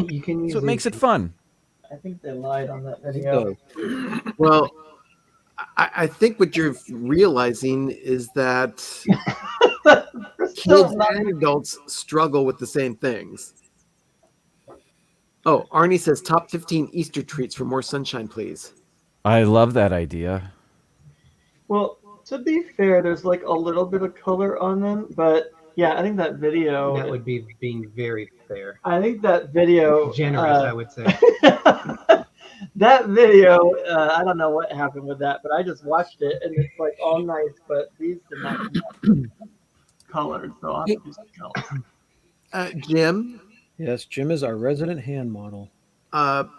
You can use So it makes it fun. I think they lied on that video. Well, I think what you're realizing is that We're still kids not- and adults struggle with the same things. Oh, Arnie says top 15 Easter treats for more sunshine, please. I love that idea. Well, to be fair, there's like a little bit of color on them, but yeah, I think that video. That would be being very fair. I think that video. Generous, I would say. That video, I don't know what happened with that, but I just watched it and it's like all nice, but these did not come colored, so I'll have to do some colors. Jim, Yes, Jim is our resident hand model. for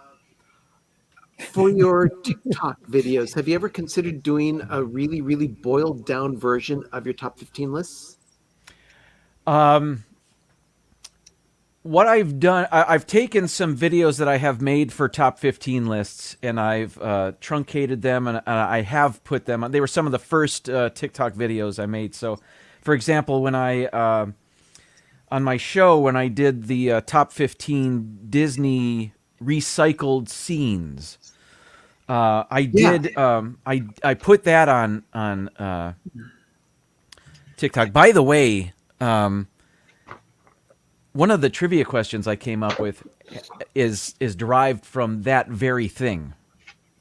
your TikTok videos, have you ever considered doing a really, really boiled down version of your top 15 lists? What I've done, I've taken some videos that I have made for top 15 lists, and I've truncated them, and I have put them on. They were some of the first TikTok videos I made. So, for example, when I on my show, when I did the top 15 Disney recycled scenes, I did I put that on TikTok. By the way, one of the trivia questions I came up with is derived from that very thing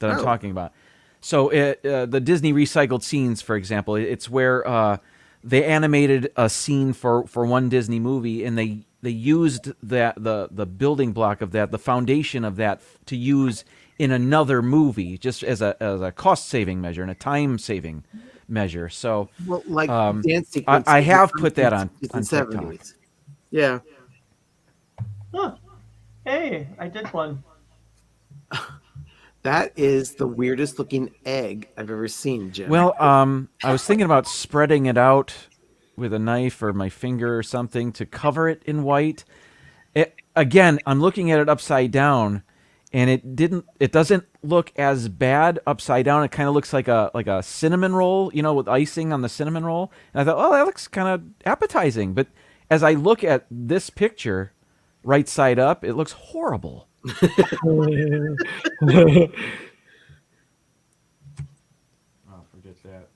that I'm talking about. So the Disney recycled scenes, for example, it's where they animated a scene for one Disney movie, and they used the building block of that, the foundation of that, to use in another movie, just as a cost saving measure and a time saving measure. So Well, like dance I have put that on TikTok. TikTok. Yeah. Huh. Hey, I did one. That is the weirdest looking egg I've ever seen, Jim. Well, I was thinking about spreading it out with a knife or my finger or something to cover it in white. Again, I'm looking at it upside down, and it doesn't look as bad upside down. It kind of looks like a cinnamon roll, with icing on the cinnamon roll. And I thought, oh, that looks kind of appetizing. But as I look at this picture, right side up, it looks horrible. Oh, forget that.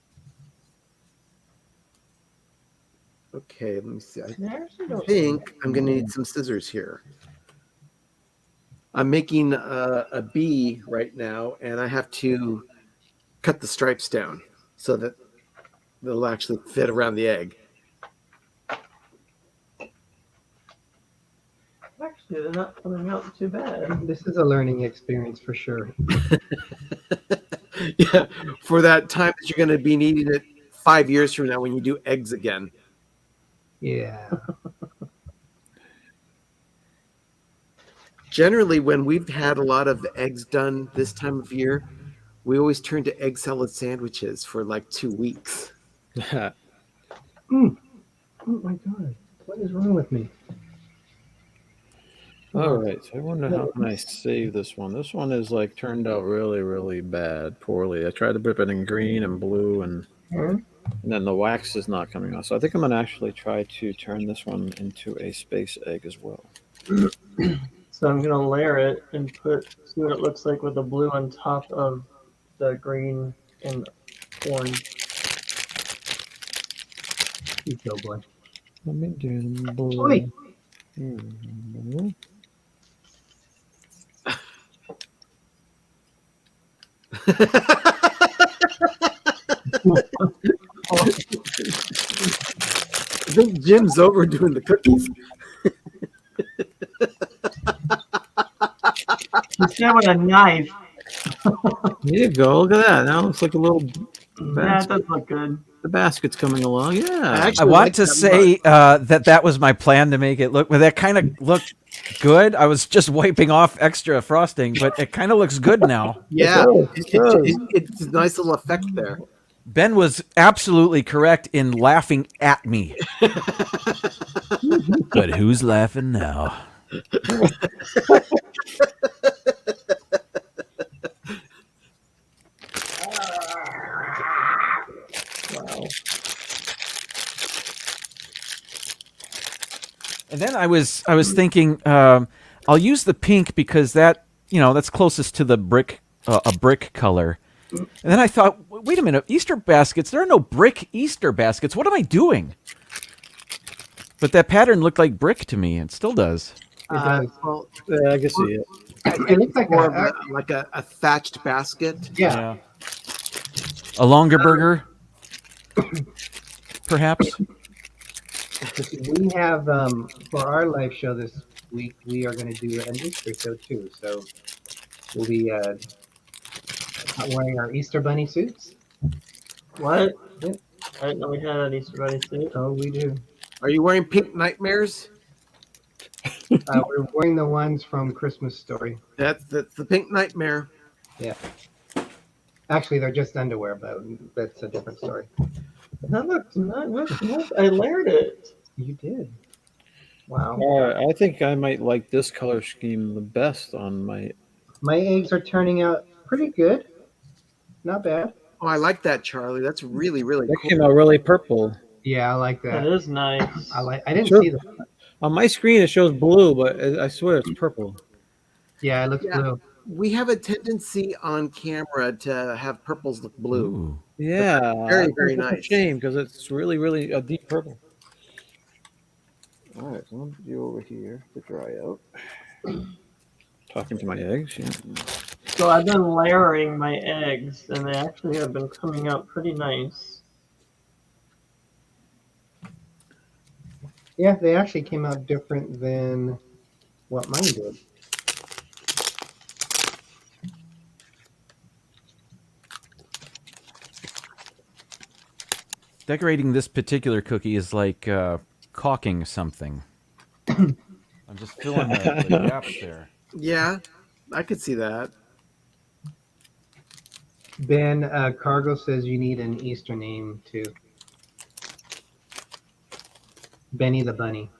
Okay, let me see. I There's no- think I'm going to need some scissors here. I'm making a bee right now, and I have to cut the stripes down so that they'll actually fit around the egg. Actually, they're not coming out too bad. This is a learning experience for sure. Yeah, for that time that you're going to be needing it 5 years from now when you do eggs again. Yeah. Generally, when we've had a lot of the eggs done this time of year, we always turn to egg salad sandwiches for like 2 weeks. Oh my god. What is wrong with me? All right, so I wonder how can I save this one. This one is like turned out really, really bad, poorly. I tried to whip it in green and blue, and then the wax is not coming off. So I think I'm gonna actually try to turn this one into a space egg as well. So I'm gonna layer it and see what it looks like with the blue on top of the green and orange. You go, boy. Let me do the blue. Oi. Blue. I think Jim's overdoing the cookies. You said with a knife. There you go. Look at that. Now it looks like a little. Yeah, it does look good. The basket's coming along. Yeah. Actually, I want like to that say that was my plan to make it look. Well, that kind of looked good. I was just wiping off extra frosting, but it kind of looks good now. Yeah, It does. it's a nice little effect there. Ben was absolutely correct in laughing at me. But who's laughing now? Wow. And then I was thinking I'll use the pink because that's closest to the brick a brick color. And then I thought, wait a minute, Easter baskets. There are no brick Easter baskets. What am I doing? But that pattern looked like brick to me. It still does. Well, Yeah, I can see it. It looks like more of a thatched basket. yeah. A longer burger, perhaps. We have for our live show this week, we are going to do an Easter show too. So we'll be wearing our Easter bunny suits. What? Yep. I didn't know we had an Easter Bunny suit. Oh, we do. Are you wearing pink nightmares? We're wearing the ones from Christmas Story. That's the pink nightmare. Yeah. Actually, they're just underwear, but that's a different story. That looks nice. I layered it. You did. Wow. I think I might like this color scheme the best on my. My eggs are turning out pretty good. Not bad. Oh, I like that, Charlie. That's really, really That cool. came out really purple. Yeah, I like That that. is nice. I didn't Sure. see that. On my screen, it shows blue, but I swear it's purple. Yeah, it looks Yeah. blue. We have a tendency on camera to have purples look blue. Ooh. Yeah, Very, I think very it's a nice. shame because it's really, really a deep purple. All right, so I'm gonna put you over here to dry out. Talking to my eggs. Yeah. So I've been layering my eggs, and they actually have been coming out pretty nice. Yeah, they actually came out different than what mine did. Decorating this particular cookie is like caulking something. I'm just filling the gaps there. Yeah, I could see that. Ben Cargo says you need an Easter name too. Benny the Bunny.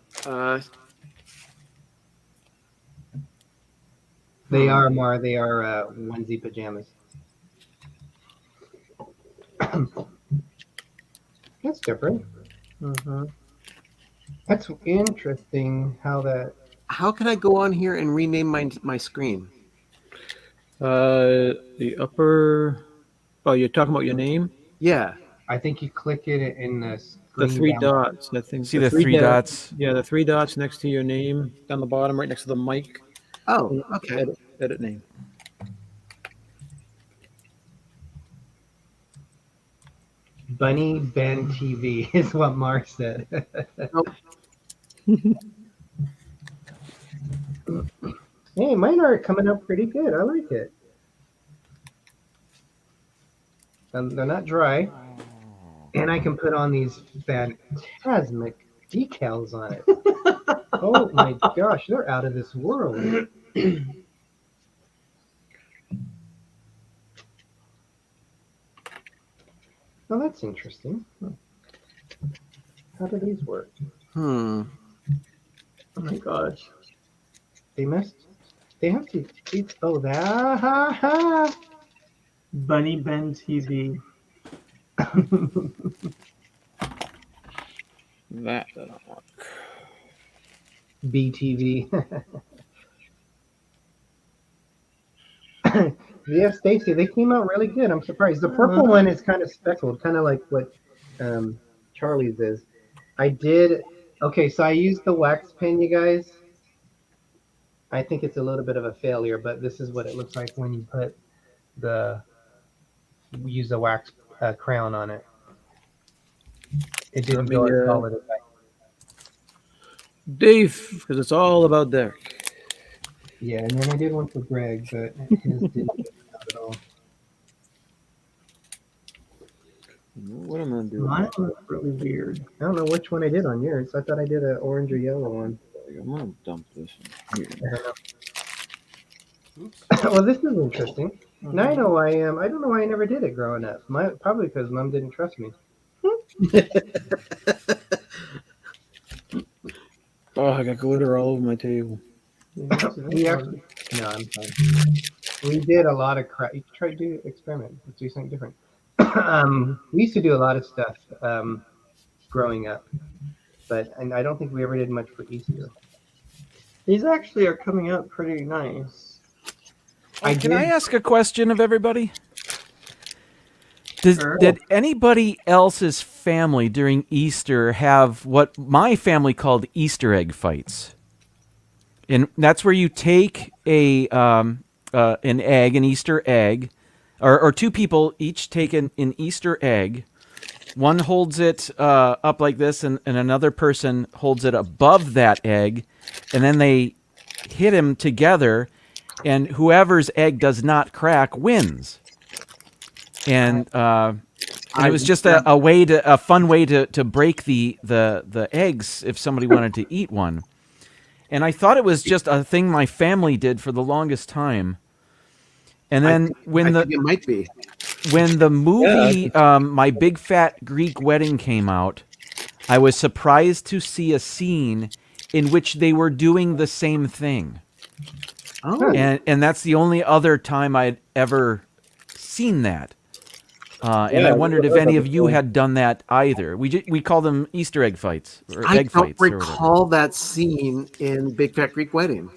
They are onesie pajamas. That's different. Mm-hmm. That's interesting how that. How can I go on here and rename my screen? The upper. Oh, you're talking about your name? Yeah. I think you click it in the The screen three down. dots. I think See the three dots? Yeah, the three dots next to your name down the bottom, right next to the mic. Oh, okay. Edit name. Bunny Ben TV is what Mark said. Hey, mine are coming up pretty good. I like it. And they're not dry. And I can put on these phantasmic decals on it. Oh my gosh, they're out of this world. Oh, that's interesting. How do these work? Hmm. Oh my gosh. They have to. Oh, that. Ha, ha. Bunny Ben TV. That doesn't work. BTV. Yeah, Stacy, they came out really good. I'm surprised. The purple one is kind of speckled, kind of like what Charlie's is. Okay, so I used the wax pen, you guys. I think it's a little bit of a failure, but this is what it looks like when you use the wax crayon on it. It didn't go as solid as I. Dave, because it's all about Derek. Yeah, and then I did one for Greg, but his didn't get out at all. What am I gonna do? Mine looks really weird. I don't know which one I did on yours. I thought I did an orange or yellow one. I'm gonna dump this in here. I don't know. Well, this is interesting. Now I know why I don't know why I never did it growing up. Probably because Mom didn't trust me. Oh, I got glitter all over my table. We actually, no, I'm fine. We did a lot of crap. You try to do experiment. Let's do something different. We used to do a lot of stuff growing up, and I don't think we ever did much for Easter. These actually are coming out pretty nice. Can I ask a question of everybody? Sure. Did anybody else's family during Easter have what my family called Easter egg fights? And that's where you take an egg, an Easter egg, or two people each take an Easter egg. One holds it up like this, and another person holds it above that egg, and then they hit him together, and whoever's egg does not crack wins. And it was just a fun way to break the eggs if somebody wanted to eat one. And I thought it was just a thing my family did for the longest time. And then I think it might be. when the movie My Big Fat Greek Wedding came out, I was surprised to see a scene in which they were doing the same thing. Oh, And that's the only other time I'd ever seen that. And I wondered if any of you had done that either. We call them Easter egg fights or I egg don't fights. Or whatever. recall that scene in Big Fat Greek Wedding.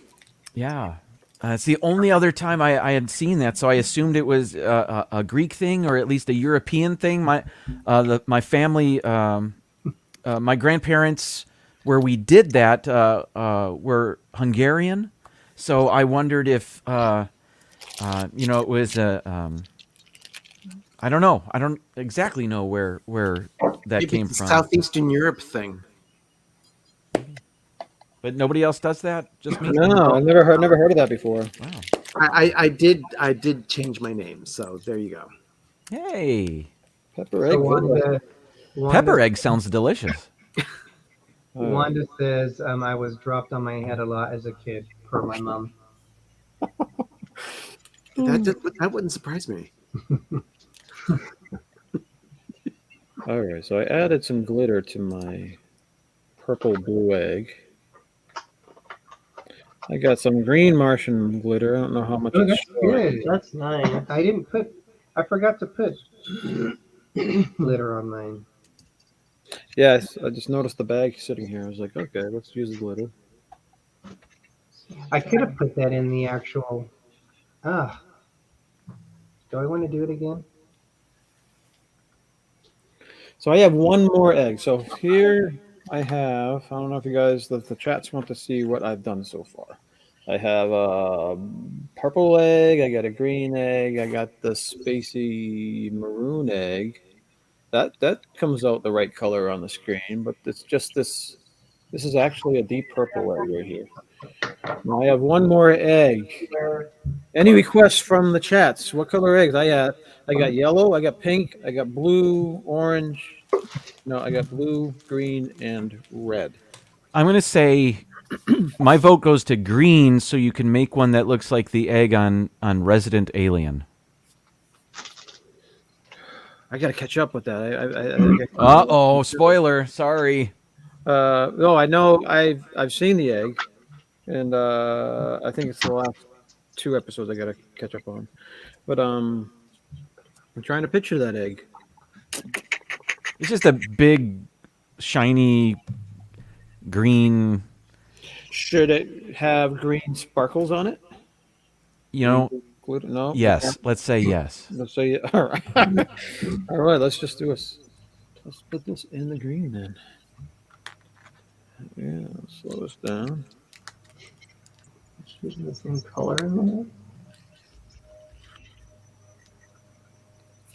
Yeah. It's the only other time I had seen that, so I assumed it was a Greek thing or at least a European thing. My family, my grandparents, where we did that, were Hungarian. So I wondered if, it was I don't know. I don't exactly know where that Maybe came it's a from. Southeastern Europe thing. But nobody else does that? Just me? No, I've never heard of that before. Wow. I did change my name, so there you go. Hey. Pepper egg. So Wanda. Pepper egg sounds delicious. Wanda says I was dropped on my head a lot as a kid, per my mom. That wouldn't surprise me. All right, so I added some glitter to my purple blue egg. I got some green Martian glitter. I don't know how much Oh, it's that's good. That's nice. I forgot to put glitter on mine. Yes, I just noticed the bag sitting here. I was like, okay, let's use the glitter. I could have put that in the actual. Do I want to do it again? So I have one more egg. So here I have, I don't know if you guys, the chats want to see what I've done so far. I have a purple egg, I got a green egg, I got the spacey maroon egg. That comes out the right color on the screen, but it's just this is actually a deep purple egg right here. Now I have one more egg. Any requests from the chats? What color eggs? I got yellow, I got pink, I got blue, orange. No, I got blue, green, and red. I'm going to say my vote goes to green so you can make one that looks like the egg on Resident Alien. I got to catch up with that. Uh-oh, spoiler. Sorry. No, I know I've seen the egg, and I think it's the last 2 episodes I got to catch up on. But I'm trying to picture that egg. It's just a big, shiny, green. Should it have green sparkles on it? Glitter? No. Yes. Let's say yes. Let's say all right. All right. Let's just do this. Let's put this in the green then. Yeah. Slow this down. Using the same color in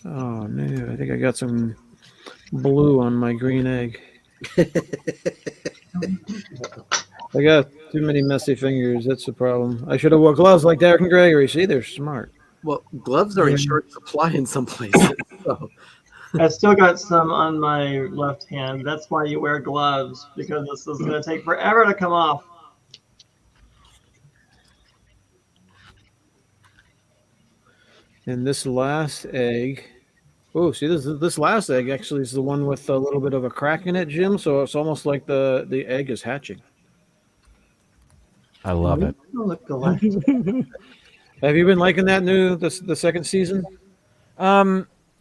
there. Oh no! I think I got some blue on my green egg. I got too many messy fingers. That's the problem. I should have wore gloves like Derek and Gregory. See, they're smart. Well, gloves are in short supply in some places. So. I still got some on my left hand. That's why you wear gloves, because this is going to take forever to come off. And this last egg. Oh, see, this last egg actually is the one with a little bit of a crack in it, Jim. So it's almost like the egg is hatching. I love it. It'll look delicious. Have you been liking that the second season?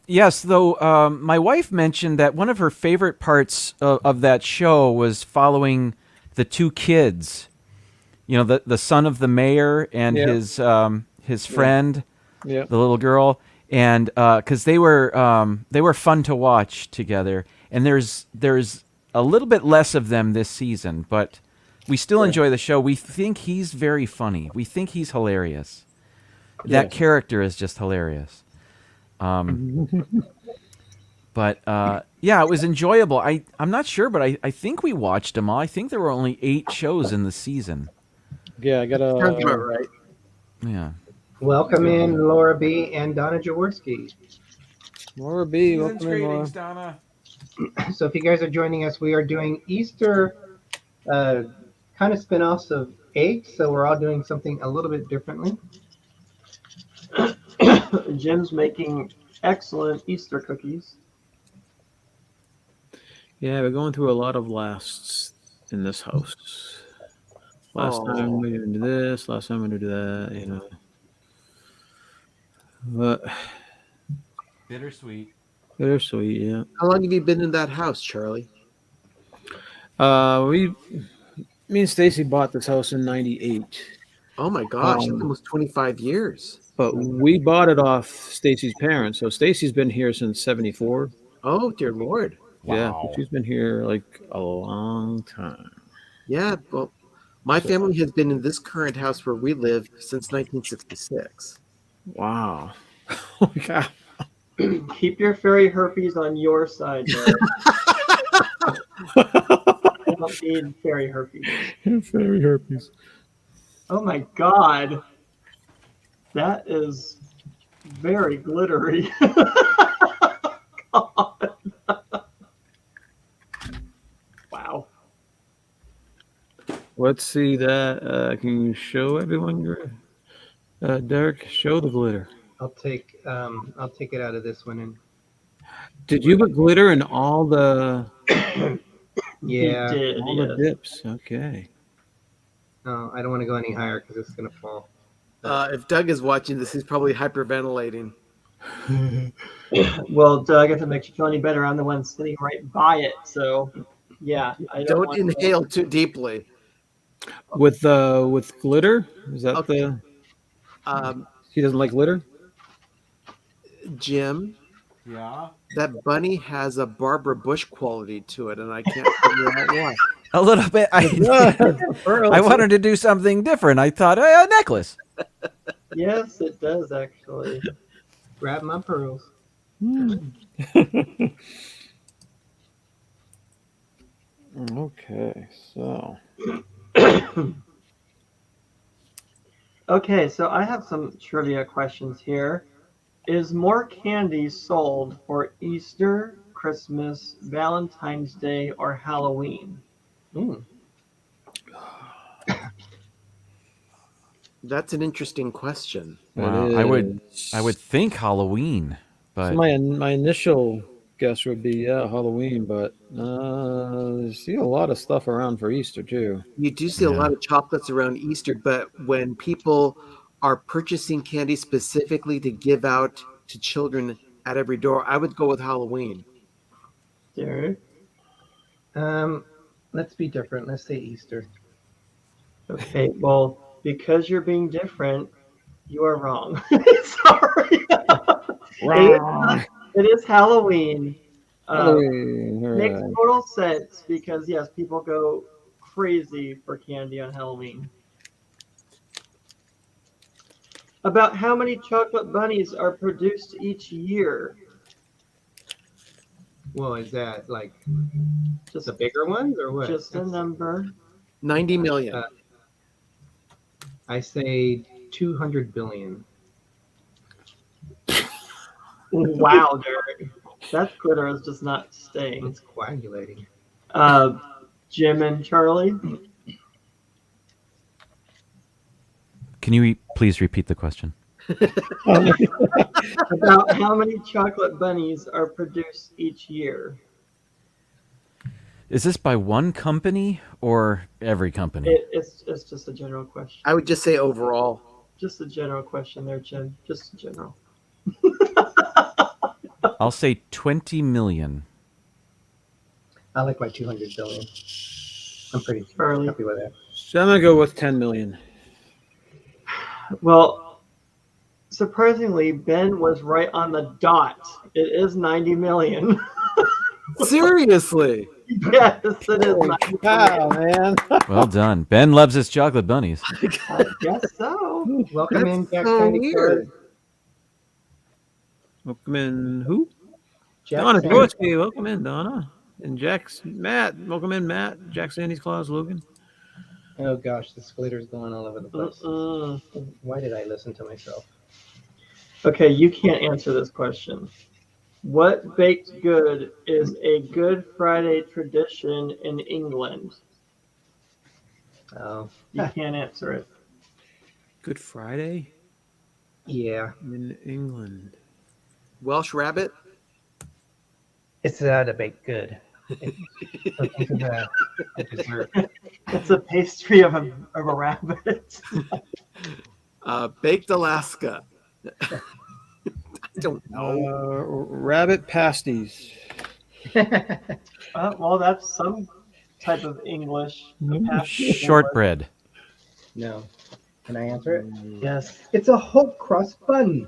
Yes, though my wife mentioned that one of her favorite parts of that show was following the two kids. You know, the son of the mayor and his friend, Yeah. the little girl, and because they were fun to watch together. And there's a little bit less of them this season, but we still enjoy the show. We think he's very funny. We think he's hilarious. That character is just hilarious. But yeah, it was enjoyable. I'm not sure, but I think we watched them all. I think there were only 8 shows in the season. Yeah, I got Sounds about a. right. Yeah. Welcome in Laura B. and Donna Jaworski. Laura B. Welcome in, Laura. Donna. So if you guys are joining us, we are doing Easter kind of spin-offs of eggs, so we're all doing something a little bit differently. Jim's making excellent Easter cookies. Yeah, we're going through a lot of lasts in this house. Last time we didn't do this. Last time we didn't do that. You know. But Bittersweet. bittersweet, yeah. How long have you been in that house, Charlie? Me and Stacy bought this house in '98, Oh my gosh, that's almost 25 years. but we bought it off Stacy's parents. So Stacy's been here since '74. Oh dear Lord. Yeah, Wow. she's been here like a long time. Yeah, well, my family has been in this current house where we live since 1966. Wow. Oh my God. Keep your fairy herpes on your side, Derek. I don't need fairy herpes. Fairy herpes. Oh my god. That is very glittery. God. Wow. Let's see that. Can you show everyone, Derek? Show the glitter. I'll take it out of this one and Did you put glitter in all the yeah. He did, all the yes. dips? Okay. No, I don't want to go any higher because it's gonna fall. If Doug is watching this, he's probably hyperventilating. Well, Doug, if it makes you feel any better, I'm the one sitting right by it. So, yeah. I Don't want to- inhale too deeply. With glitter? Is that Okay. he doesn't like glitter? Jim, Yeah. that bunny has a Barbara Bush quality to it, and I can't figure out why. A little bit. I wanted to do something different. I thought a necklace. Yes, it does, actually. Grab my pearls. Okay, so Okay, so I have some trivia questions here. Is more candy sold for Easter, Christmas, Valentine's Day, or Halloween? That's an interesting question. Wow. it I would think Halloween, but So my initial guess would be Halloween, but I see a lot of stuff around for Easter too. You do see a lot of chocolates around Easter, but when people are purchasing candy specifically to give out to children at every door, I would go with Halloween. Derek? Let's be different. Let's say Easter. Okay, well, because you're being different, you are wrong. Sorry. It is Halloween. Halloween, all Makes right. total sense because, yes, people go crazy for candy on Halloween. About how many chocolate bunnies are produced each year? Well, is that like Just, the bigger ones or what? just a number. 90 million. I say 200 billion. Wow, Derek. That glitter is just not staying. It's coagulating. Jim and Charlie? can you please repeat the question? About how many chocolate bunnies are produced each year? Is this by one company or every company? It's just a general question. I would just say overall. Just a general question there, Jim. Just general. I'll say 20 million. I like my 200 billion. I'm pretty Charlie. happy with that. So I'm gonna go with 10 million. Well, surprisingly, Ben was right on the dot. It is 90 million. Seriously. Yes, it is 90 Wow, million. man. Well done. Ben loves his chocolate bunnies. I guess so. Welcome in, That's Jack so Sandy weird. Welcome in. Who? Jack Donna Sandy. Jaworski. Welcome in, Donna. And Jack's Matt. Welcome in, Matt. Jack Sandy's Claus, Logan. Oh gosh, this glitter's going all over the place. Mm-mm. Why did I listen to myself? Okay, you can't answer this question. What baked good is a Good Friday tradition in England? Oh, You can't answer it. Good Friday yeah. in England. Welsh rabbit. It's not a baked good. It's a dessert. It's a pastry of a rabbit. Baked Alaska. I don't know. Rabbit pasties. Well, that's some type of English. A pasty of Shortbread. No. Can I answer it? English. Yes. It's a hot cross bun.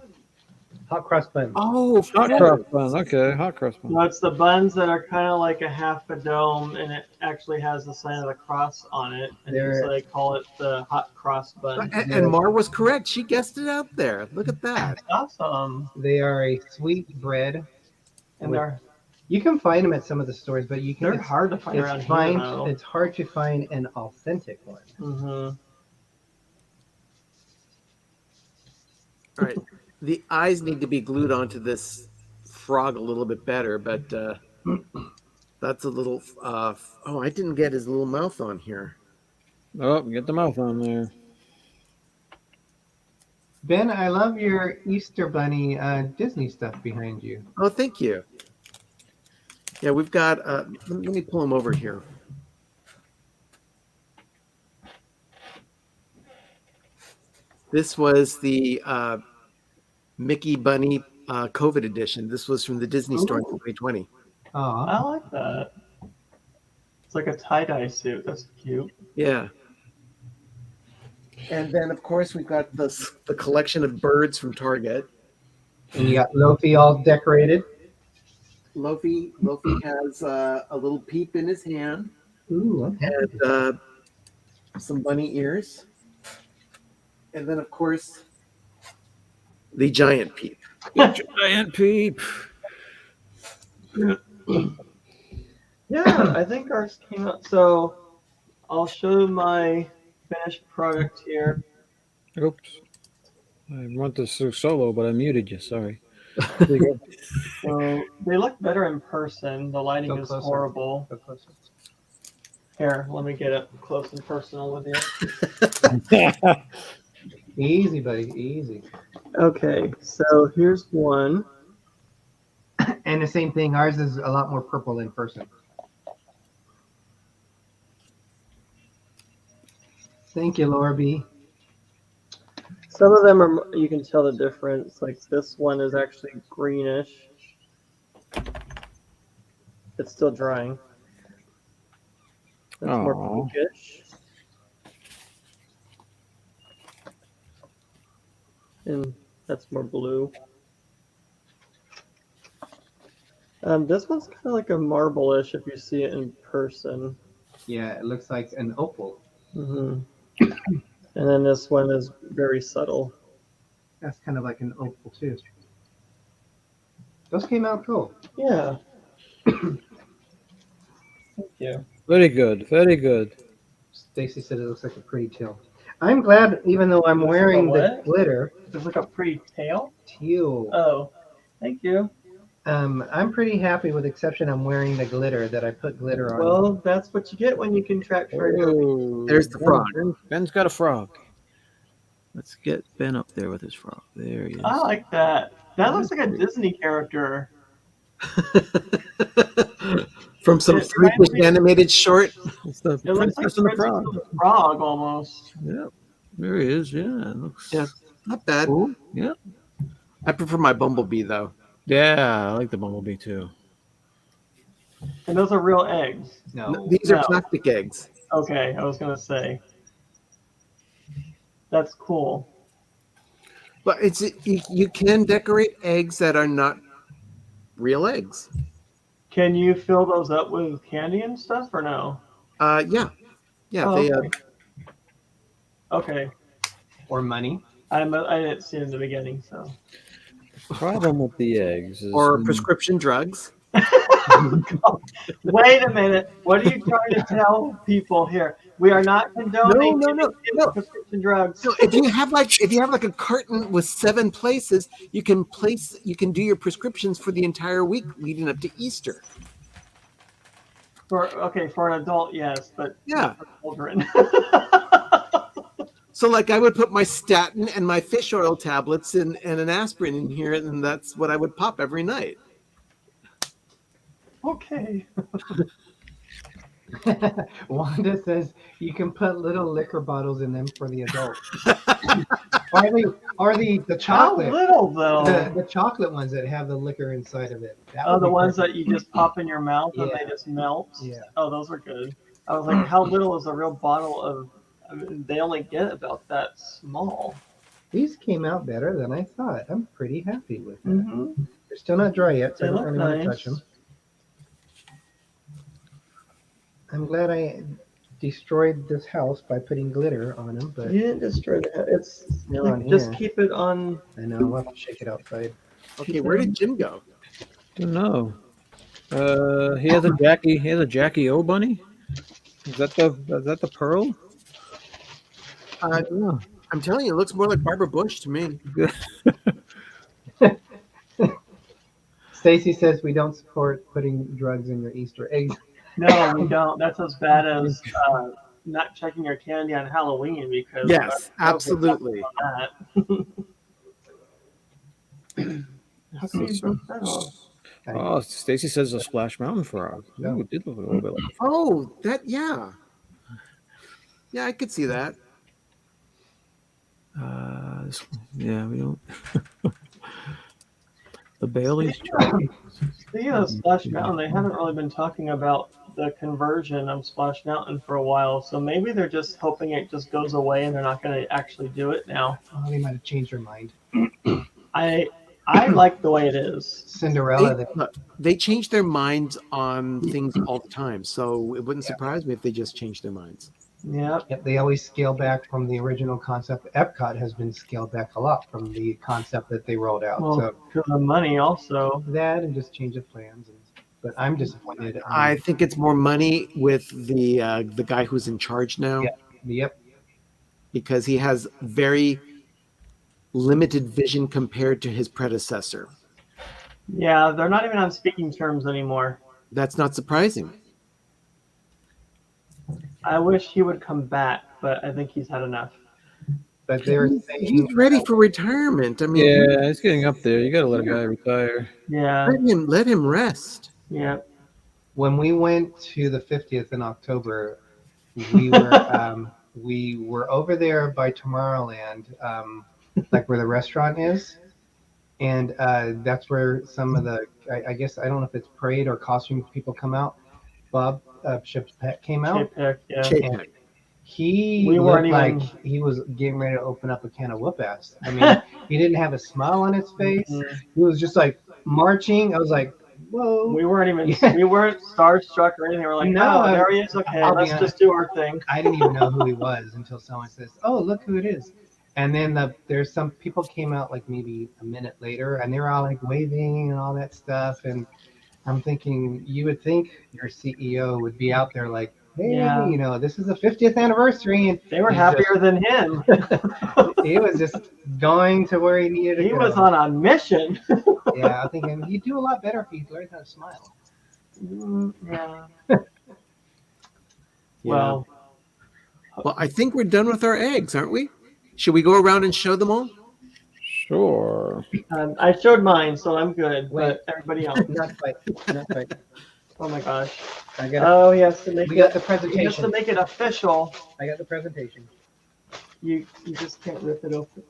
Hot cross bun. Oh, Hot cross bun. Okay, hot cross bun. No, it's the buns that are kind of like a half a dome, and it actually has the sign of the cross on it, and so they call it the hot cross bun. and Mar was correct. She guessed it out there. Look at that. Awesome. They are a sweet bread. And You can find them at some of the stores, but you can. they're hard to find around here, though. It's hard to find an authentic one. Mm-hmm. All right. The eyes need to be glued onto this frog a little bit better, but that's a little. I didn't get his little mouth on here. Oh, get the mouth on there. Ben, I love your Easter Bunny Disney stuff behind you. Oh, thank you. Yeah, we've got. Let me pull him over here. This was the Mickey Bunny COVID edition. This was from the Disney Store in 2020. Oh, I like that. It's like a tie-dye suit. That's cute. Yeah. And then, of course, we've got the collection of birds from Target. and you got Lofi all decorated. Lofi has a little peep in his hand Ooh, okay. and some bunny ears. And then, of course, the giant peep. Giant peep. Yeah, I think ours came out. So I'll show my finished product here. Oops. I want this to solo, but I muted you. Sorry. There you go. So they look better in person. The lighting Go is closer. horrible. Go closer. Here, let me get up close and personal with you. Easy, buddy. Easy. Okay, so here's one. And the same thing. Ours is a lot more purple in person. Thank you, Laura B. Some of them are, you can tell the difference. Like this one is actually greenish. It's still drying. That's more Aw. pinkish. And that's more blue. This one's kind of like a marble-ish if you see it in person. Yeah, it looks like an opal. Hmm And then this one is very subtle. That's kind of like an opal too. Those came out cool. Yeah. Thank you. Very good. Very good. Stacy said it looks like a pretty tail. I'm glad, even though I'm Looks like a wearing the what? glitter, Does it look a pretty tail? teal. Oh, thank you. I'm pretty happy with the exception I'm wearing the glitter that I put glitter on. Well, that's what you get when you contract for Oh, There's the frog. Ben's got a frog. Let's get Ben up there with his frog. There he is. I like that. That looks like a Disney character. From some It freakish reminds me- animated short. It's the It looks like Princess and the Princess Frog. and the Frog almost. Yep. There he is. Yeah. It looks Yeah, not bad. cool. Yeah. I prefer my bumblebee though. Yeah. I like the bumblebee too. And those are real eggs. No. These are No. plastic eggs. Okay, I was gonna say. That's cool. But you can decorate eggs that are not real eggs. Can you fill those up with candy and stuff or no? Yeah. Oh, They okay. Okay. Or money. I didn't see it in the beginning, so. Problem with the eggs is or prescription drugs. Wait a minute. What are you trying to tell people here? We are not condoning No. prescription drugs. So if you have like a carton with 7 places, you can do your prescriptions for the entire week leading up to Easter. For an adult, yes, but Yeah. for children. So like I would put my statin and my fish oil tablets and an aspirin in here, and that's what I would pop every night. Okay. Wanda says you can put little liquor bottles in them for the adults. or the How chocolate. little though? The chocolate ones that have the liquor inside of it. That Oh, would the be ones perfect. that you just pop in your mouth and Yeah. they just melt. Yeah. Oh, those are good. I was like, how little is a real bottle of? I mean, they only get about that small. These came out better than I thought. I'm pretty happy with them. Mm-hmm. They're still not dry yet, so They I don't look really want to nice. touch them. I'm glad I destroyed this house by putting glitter on them, but You didn't destroy it. It's They're on just here. keep it on. I know I'll have to shake it outside. Okay, where did Jim go? Don't know. He has a Jackie. He has a Jackie O bunny. Is that the pearl? Uh, Yeah. I'm telling you, it looks more like Barbara Bush to me. Stacy says we don't support putting drugs in your Easter eggs. No, we don't. That's as bad as not checking your candy on Halloween because Yes, absolutely. that. How come you broke that off? Oh, Stacy says a Splash Mountain frog. No. Oh, it did look a little bit like. Oh, yeah, I could see that. Yeah, we don't. The Bailey's. Speaking of Splash Mountain, they haven't really been talking about the conversion of Splash Mountain for a while, so maybe they're just hoping it just goes away and they're not going to actually do it now. Oh, they might have changed their mind. I like the way it is. Cinderella. They change their minds on things all the time, so it wouldn't surprise me if they just changed their minds. Yep. Yep, they always scale back from the original concept. Epcot has been scaled back a lot from the concept that they rolled out. Well, So for the money also. that and just change of plans. But I'm disappointed. I think it's more money with the guy who's in charge now. Yep. Because he has very limited vision compared to his predecessor. Yeah, they're not even on speaking terms anymore. That's not surprising. I wish he would come back, but I think he's had enough. But they're He's saying ready for retirement. I mean, Yeah, it's getting up there. You got to let a guy retire. Yeah, let him rest. yeah. when we went to the 50th in October, we were over there by Tomorrowland, like where the restaurant is, and that's where some of the I guess I don't know if it's parade or costume people come out. Bob Ship's pet came out. Chapek, yeah. Chapek. He We looked weren't like even- he was getting ready to open up a can of whoop ass. I mean, he didn't have a smile on his face. Mhm. He was just like marching. I was like, whoa. We weren't even Yeah. we weren't starstruck or anything. We're like, No, no, there he is. Okay, I'll be let's honest. just do our thing. I didn't even know who he was until someone says, "Oh, look who it is." And then there's some people came out like maybe a minute later, and they were all like waving and all that stuff. And I'm thinking, you would think your CEO would be out there like, "Hey, Yeah. you know, this is the 50th anniversary," and They were He's happier than him. he was just going to where he needed to He go. was on a mission. Yeah, I'm thinking he'd do a lot better if he learned how to smile. Yeah. Yeah. Well, Well, I think we're done with our eggs, aren't we? Should we go around and show them all? Sure. I showed mine, so I'm good. Wait. But everybody else. Not quite. Not quite. Oh my gosh. I got. Oh, he has to make We got it. the He has to presentation. make it official. I got the presentation. You just can't rip it open.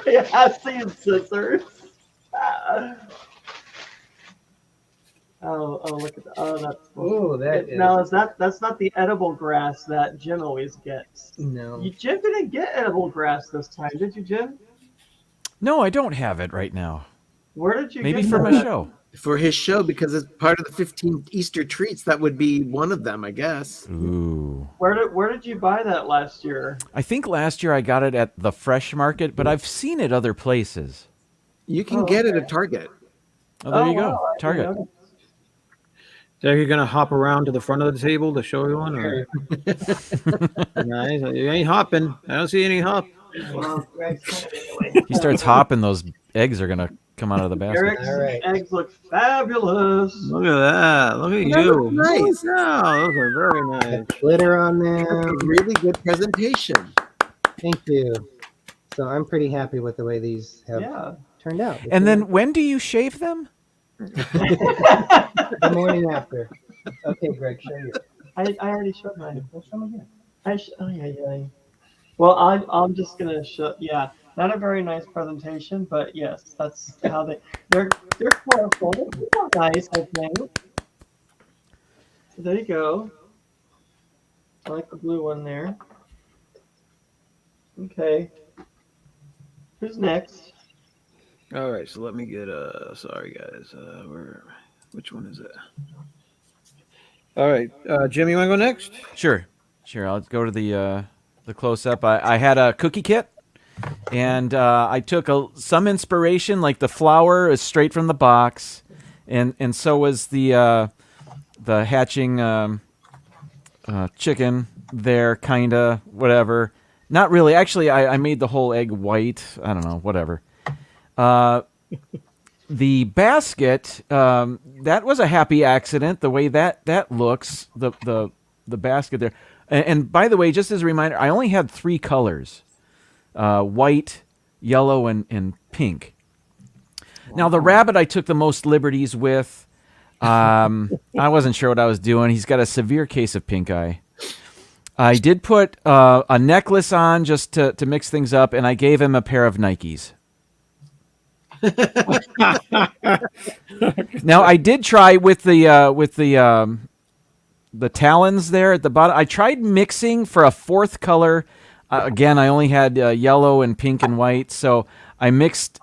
It has to use scissors. Oh, look at that. Oh, that's Oh, that is. now that's not the edible grass that Jim always gets. No. Jim didn't get edible grass this time, did you, Jim? No, I don't have it right now. Where did you Maybe get for my that? show. For his show, because it's part of the 15 Easter treats. That would be one of them, I guess. Ooh. Where did you buy that last year? I think last year I got it at the Fresh Market, but I've seen it other places. You can Oh, get it okay. at Target. Oh, there you wow, go. I didn't Target. know. So you're gonna hop around to the front of the table to show you one, or nice? You ain't hopping. I don't see any hop. Well, He starts hopping, those eggs are gonna come out of the basket. Eric's All right. eggs look fabulous. Look at that. Look at That you. looks nice. Wow, those are very nice. Glitter on That's a them. really good presentation. Thank you. So I'm pretty happy with the way these have Yeah. turned out. And then when do you shave them? The morning after. Okay, Greg, show you. I already showed mine. We'll show them again. Oh yeah. Well, I'm just gonna show. Yeah, not a very nice presentation, but yes, that's how they're colorful. They're nice, I think. So there you go. I like the blue one there. Okay. Who's next? All right, so let me get sorry guys, which one is it? All right, Jim, you want to go next? Sure. I'll go to the close up. I had a cookie kit, and I took some inspiration. Like the flour is straight from the box, and so was the hatching chicken there, kinda whatever. Not really. Actually, I made the whole egg white. I don't know, whatever. The basket, that was a happy accident. The way that looks, the basket there. And by the way, just as a reminder, I only had 3 colors: white, yellow, and pink. Now the rabbit I took the most liberties with. I wasn't sure what I was doing. He's got a severe case of pink eye. I did put a necklace on just to mix things up, and I gave him a pair of Nikes. Now I did try with the talons there at the bottom. I tried mixing for a 4th color. Again, I only had yellow and pink and white, so I mixed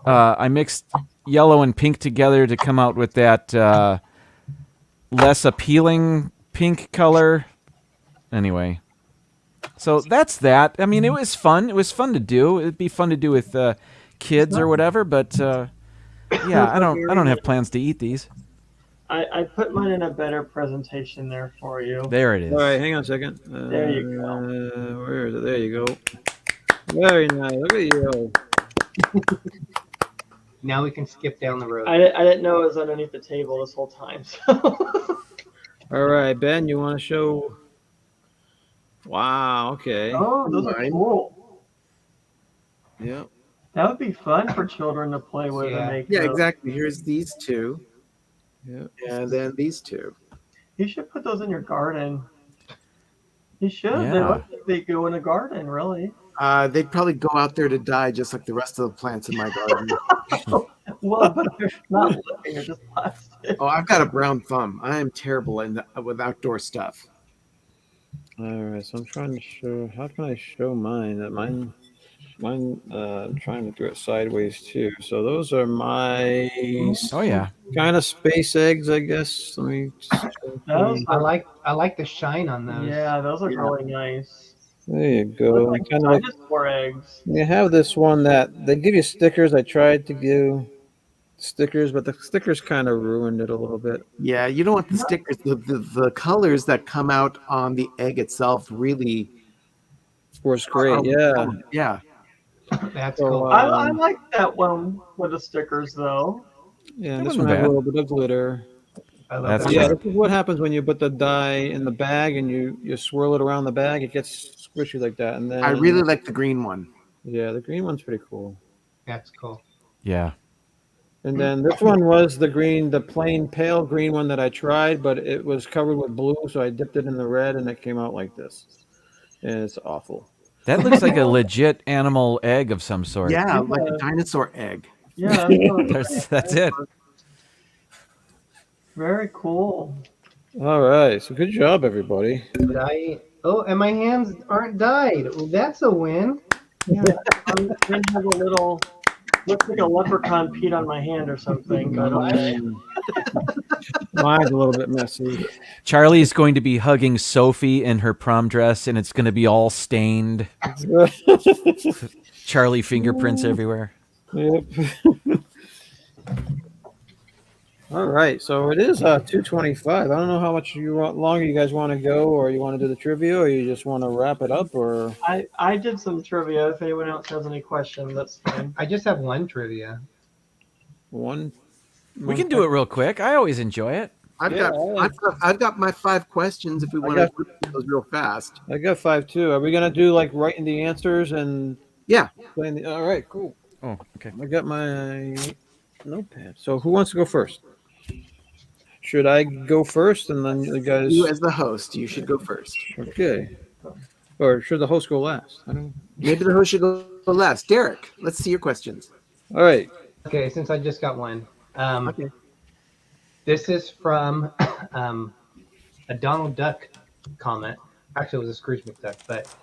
yellow and pink together to come out with that less appealing pink color. Anyway, so that's that. I mean, it was fun. It was fun to do. It'd be fun to do with kids or whatever. But yeah, I don't have plans to eat these. I put mine in a better presentation there for you. There it is. All right, hang on a second. There you go. Where is it? There you go. Very nice. Look at you. Now we can skip down the road. I didn't know it was underneath the table this whole time. So. All right, Ben, you want to show? Wow. Okay. Oh, those are cool. Yeah. That would be fun for children to play with Yeah. and make. Yeah, those. exactly. Here's these 2. Yeah. And then these 2. You should put those in your garden. You should. They Yeah. look like they go in a garden, really. They'd probably go out there to die just like the rest of the plants in my garden. Well, but they're not living; they're just plastic. Oh, I've got a brown thumb. I am terrible with outdoor stuff. All right, so I'm trying to show. How can I show mine? Mine. I'm trying to do it sideways too. So those are my Oh yeah. kind of space eggs, I guess. Let me. Those I like the shine on those. Yeah, those are really nice. There you Look go. like Kind of like dinosaur eggs. they have this one that they give you stickers. I tried to give stickers, but the stickers kind of ruined it a little bit. Yeah, you don't want the stickers. The colors that come out on the egg itself really Was great, are yeah. fun. Yeah. That's So, cool. I like that one with the stickers, though. Yeah, That and this wasn't one has a bad. little bit of glitter. I love That's that. Yeah, sharp. this is what happens when you put the die in the bag and you swirl it around the bag. It gets squishy like that, and then I really like the green one. yeah, the green one's pretty cool. That's cool. Yeah. And then this one was the plain pale green one that I tried, but it was covered with blue, so I dipped it in the red, and it came out like this. And it's awful. That looks like a legit animal egg of some sort. Yeah, like a dinosaur egg. Yeah, That's it. very cool. All right, so good job, everybody. But oh, and my hands aren't dyed. Well, that's a win. Yeah, mine has a little, looks like a leprechaun peed on my hand or something. But okay. Mine's a little bit messy. Charlie's going to be hugging Sophie in her prom dress, and it's going to be all stained. Charlie fingerprints everywhere. Yep. All right, so it is 2:25. I don't know how much longer you guys want to go, or you want to do the trivia, or you just want to wrap it up, or I did some trivia. If anyone else has any questions, that's fine. I just have one trivia. one. We can do it real quick. I always enjoy it. I've got my 5 questions if we want to do those real fast. I got 5 too. Are we gonna do like writing the answers and Yeah. playing the? All right, cool. Oh, okay. I got my notepad. So who wants to go first? Should I go first, and then the guys? You as the host, you should go first. Okay. Or should the host go last? I don't. Maybe the host should go last. Derek, let's see your questions. All right. Okay, since I just got one. Okay. This is from a Donald Duck comment. Actually, it was a Scrooge McDuck, but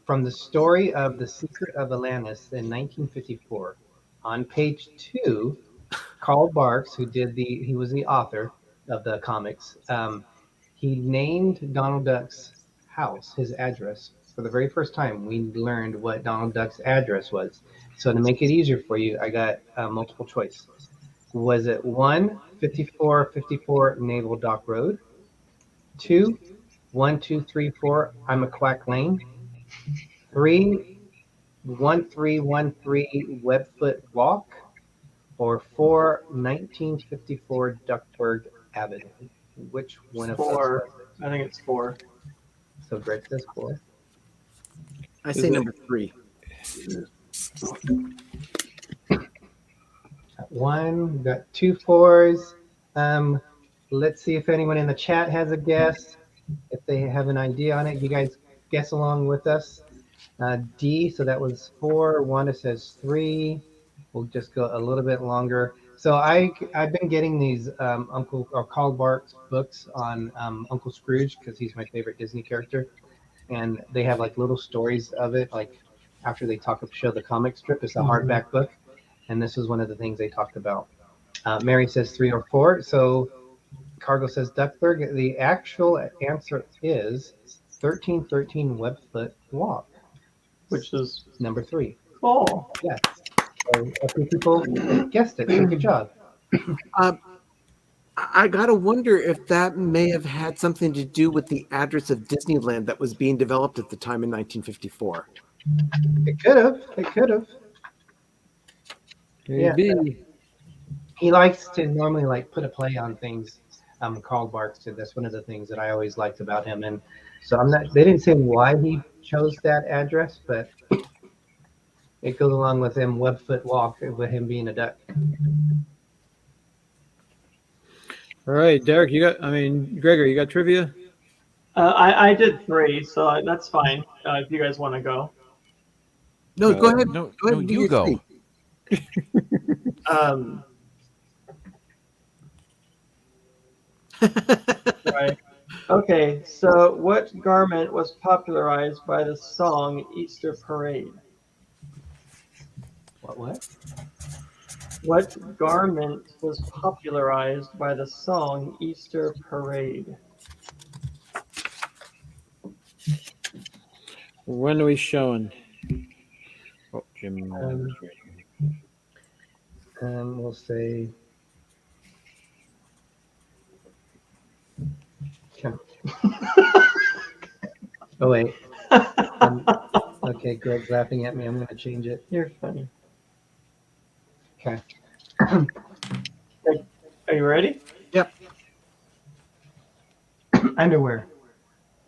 from the story of The Secret of Atlantis in 1954. On page 2, Carl Barks, he was the author of the comics, he named Donald Duck's house, his address. For the very first time, we learned what Donald Duck's address was. So to make it easier for you, I got multiple choice. Was it 1, 5454 Naval Dock Road? 2, 1234 I'm a Quack Lane? 3, 1313 Webfoot Walk? Or 4, 1954 Duckburg Avenue? Which one of those? 4. I think it's 4. So Greg says 4. I say number 3. Got 1, got 2 4s. Let's see if anyone in the chat has a guess. If they have an idea on it, you guys guess along with us. D, so that was 4. Wanda says 3. We'll just go a little bit longer. So I've been getting these Uncle or Carl Barks books on Uncle Scrooge because he's my favorite Disney character, and they have like little stories of it. Like after they show the comic strip, it's a hardback book, and this is one of the things they talked about. Mary says 3 or 4. So Cargo says Duckburg. The actual answer is 1313 Webfoot Walk, Which is number 3. cool. Yes. So a few people guessed it. Good job. I gotta wonder if that may have had something to do with the address of Disneyland that was being developed at the time in 1954. It could have. It could have. Maybe. He likes to normally like put a play on things. Carl Barks did. That's one of the things that I always liked about him. And so they didn't say why he chose that address, but it goes along with him Webfoot Walk with him being a duck. All right, Derek, Gregor, you got trivia? I did 3, so that's fine. If you guys want to go. No, go ahead. No, Go ahead no, and do you your go. 3. Right. Okay, so what garment was popularized by the song Easter Parade? What? What garment was popularized by the song Easter Parade? When are we showing? Oh, Jim. We'll say. Oh wait. Okay, Greg's laughing at me. I'm going to change it. You're funny. Okay. Are you ready? Yep. Underwear.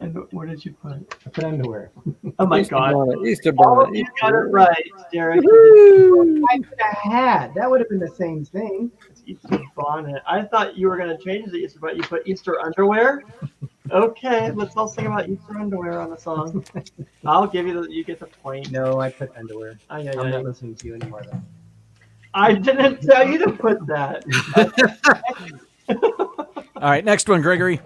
And where did you put? I put underwear. Oh my Easter God! bonnet. Easter All of bonnet. you got it right, Derek. I put a hat. That would have been the same thing. It's Easter bonnet. I thought you were going to change the Easter bonnet. You put Easter underwear. Okay, let's all sing about Easter underwear on the song. I'll give you you get the point. No, I put underwear. Ay, ay, I'm ay. not listening to you anymore, though. I didn't tell you to put that. All right, next one, Gregory.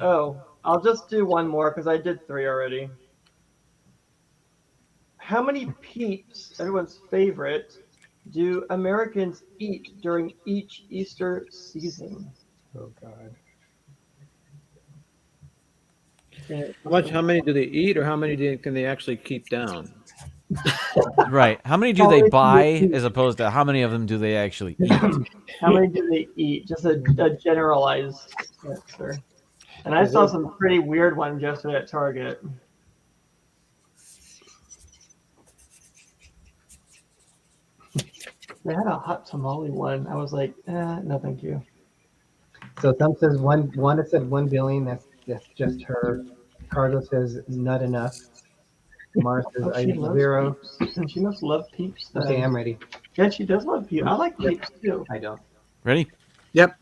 Oh, I'll just do one more because I did 3 already. How many peeps, everyone's favorite, do Americans eat during each Easter season? Oh, God. How many do they eat, or how many can they actually keep down? Right. How many do they buy as opposed to how many of them do they actually eat? How many do they eat? Just a generalized answer. And I saw some pretty weird ones yesterday at Target. They had a hot tamale one. I was like, no, thank you. So Thumb says Wanda said 1 billion. That's just her. Cargo says not enough. Mars says Oh, she loves 0. peeps. And she must love peeps. Then. Okay, I'm ready. Yeah, she does love peeps. I like peeps too. I don't. Ready? Yep.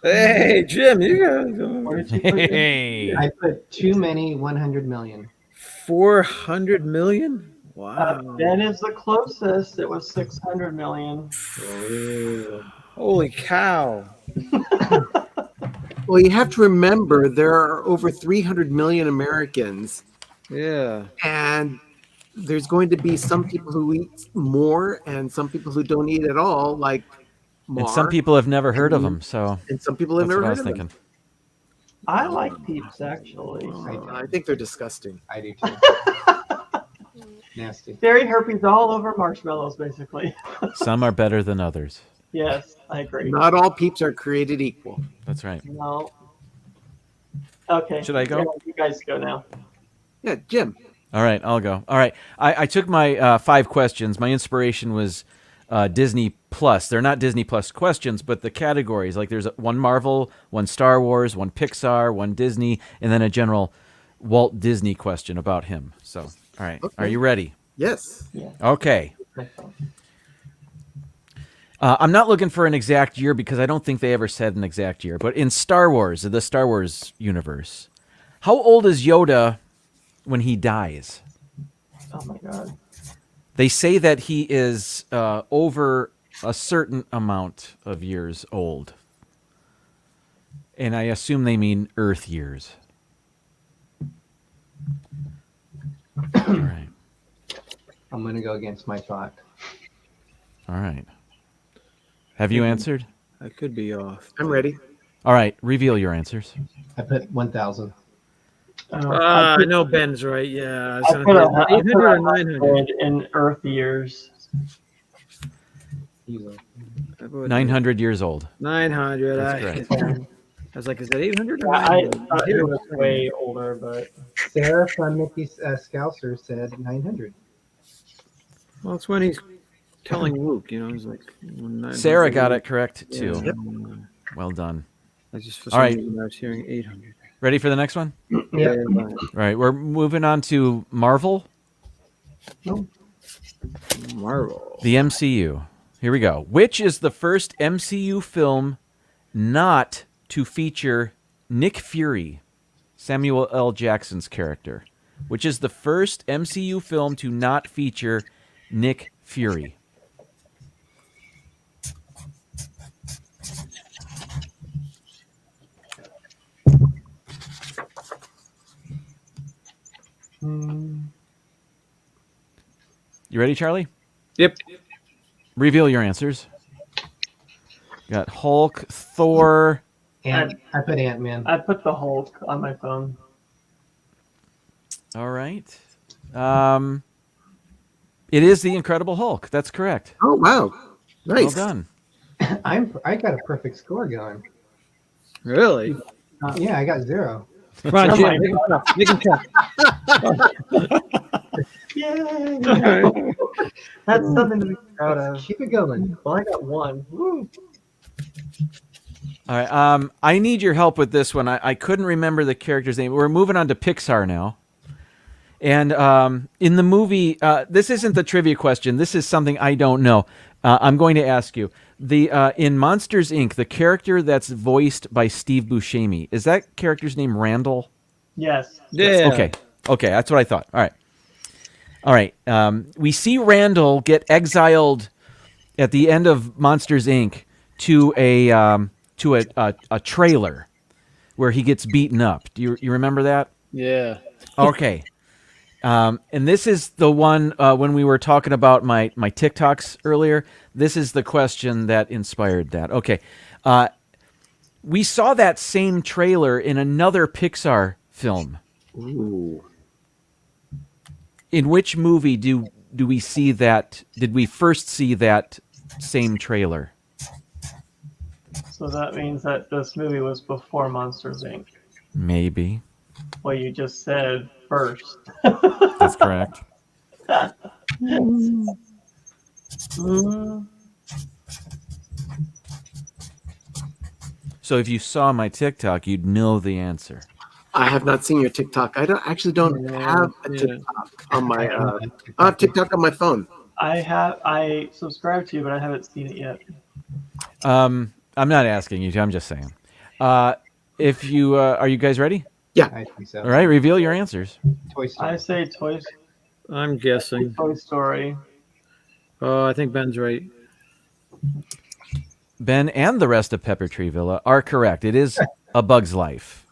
Hey, Jim, you Where got did you put it? Hey. I put too many 100 million. 400 million. Wow! Ben is the closest. It was 600 million. Holy cow! Well, you have to remember there are over 300 million Americans, Yeah. and there's going to be some people who eat more and some people who don't eat at all, like Mar. And some people have never heard of them, so And some people have that's never what I heard was of thinking. them. I like peeps actually. I think they're disgusting. I do too. Nasty. Fairy herpes all over marshmallows, basically. Some are better than others. Yes, I agree. Not all peeps are created equal. That's right. No. Okay. Should I go? Yeah, you guys go now. Yeah, Jim. All right, I'll go. All right, I took my 5 questions. My inspiration was Disney Plus. They're not Disney Plus questions, but the categories. Like there's one Marvel, one Star Wars, one Pixar, one Disney, and then a general Walt Disney question about him. So, all right, Okay. Are you ready? Yes. Okay. I'm not looking for an exact year because I don't think they ever said an exact year. But in Star Wars, the Star Wars universe, how old is Yoda when he dies? Oh my God. They say that he is over a certain amount of years old. And I assume they mean Earth years. All right. I'm going to go against my thought. All right. Have you answered? I could be off. I'm ready. All right. Reveal your answers. I put 1,000. I know Ben's right. Yeah. I put a 800 or 900? 100 in Earth years. Easily. 900 years old. 900. That's I was like, is that 800 or I 900? thought it was way older, but Sarah from Mickey Scouser said 900. Well, it's when he's telling Luke, he's like. 900. Sarah got it correct, too. Yeah. Well done. I just, for All some right. reason, I was hearing 800. Ready for the next one? Yeah. All right. We're moving on to Marvel, Marvel. the MCU. Here we go. Which is the first MCU film not to feature Nick Fury, Samuel L. Jackson's character? Which is the first MCU film to not feature Nick Fury? You ready, Charlie? Yep. Reveal your answers. Got Hulk, Thor. I put Ant-Man. I put the Hulk on my phone. All right. It is the Incredible Hulk. That's correct. Oh, wow. Nice. Well done. I got a perfect score going. Really? Yeah, I got 0. Come on, Oh Jim. my Make him tough. Make him tough. Yay! That's something to be proud of. Keep it going. Well, I got 1. Woo. All right. I need your help with this one. I couldn't remember the character's name. We're moving on to Pixar now. And in the movie, this isn't the trivia question. This is something I don't know. I'm going to ask you. In Monsters, Inc., the character that's voiced by Steve Buscemi, is that character's name Randall? Yes. Yeah. Okay, that's what I thought. All right. We see Randall get exiled at the end of Monsters, Inc. to a trailer where he gets beaten up. Do you remember that? Yeah. Okay. And this is the one when we were talking about my TikToks earlier. This is the question that inspired that. Okay. We saw that same trailer in another Pixar film. Ooh. In which movie do we see that? Did we first see that same trailer? So that means that this movie was before Monsters Inc. Maybe. Well, you just said first. That's correct. So if you saw my TikTok, you'd know the answer. I have not seen your TikTok. I don't have a TikTok on my. I have TikTok on my phone. I subscribe to you, but I haven't seen it yet. I'm not asking you to. I'm just saying. If you are you guys ready? Yeah. I think so. All right, reveal your answers. Toy Story. I say Toy I'm guessing. Story. Oh, I think Ben's right. Ben and the rest of Pepper Tree Villa are correct. It is A Bug's Life.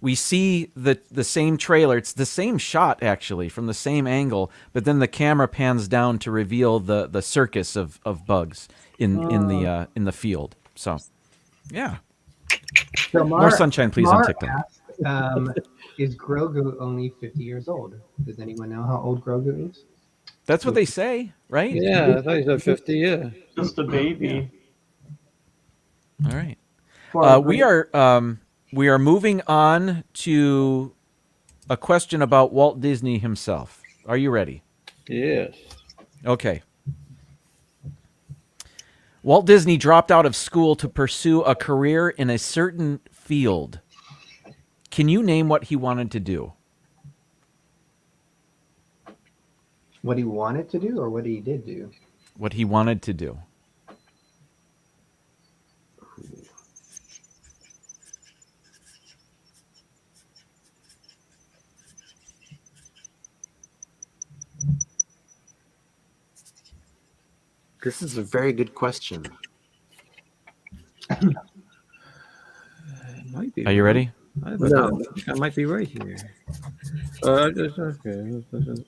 We see the same trailer. It's the same shot, actually, from the same angle, but then the camera pans down to reveal the circus of bugs in the field. So, yeah. So More sunshine, please, on TikTok. Asked, is Grogu only 50 years old? Does anyone know how old Grogu is? That's what they say, right? Yeah, I thought you said 50. Yeah. Just a baby. All right. We are moving on to a question about Walt Disney himself. Are you ready? Yes. Okay. Walt Disney dropped out of school to pursue a career in a certain field. Can you name what he wanted to do? What he wanted to do or what he did do? What he wanted to do. This is a very good question. It might be. Are you ready? I No. think I might be right here. Okay.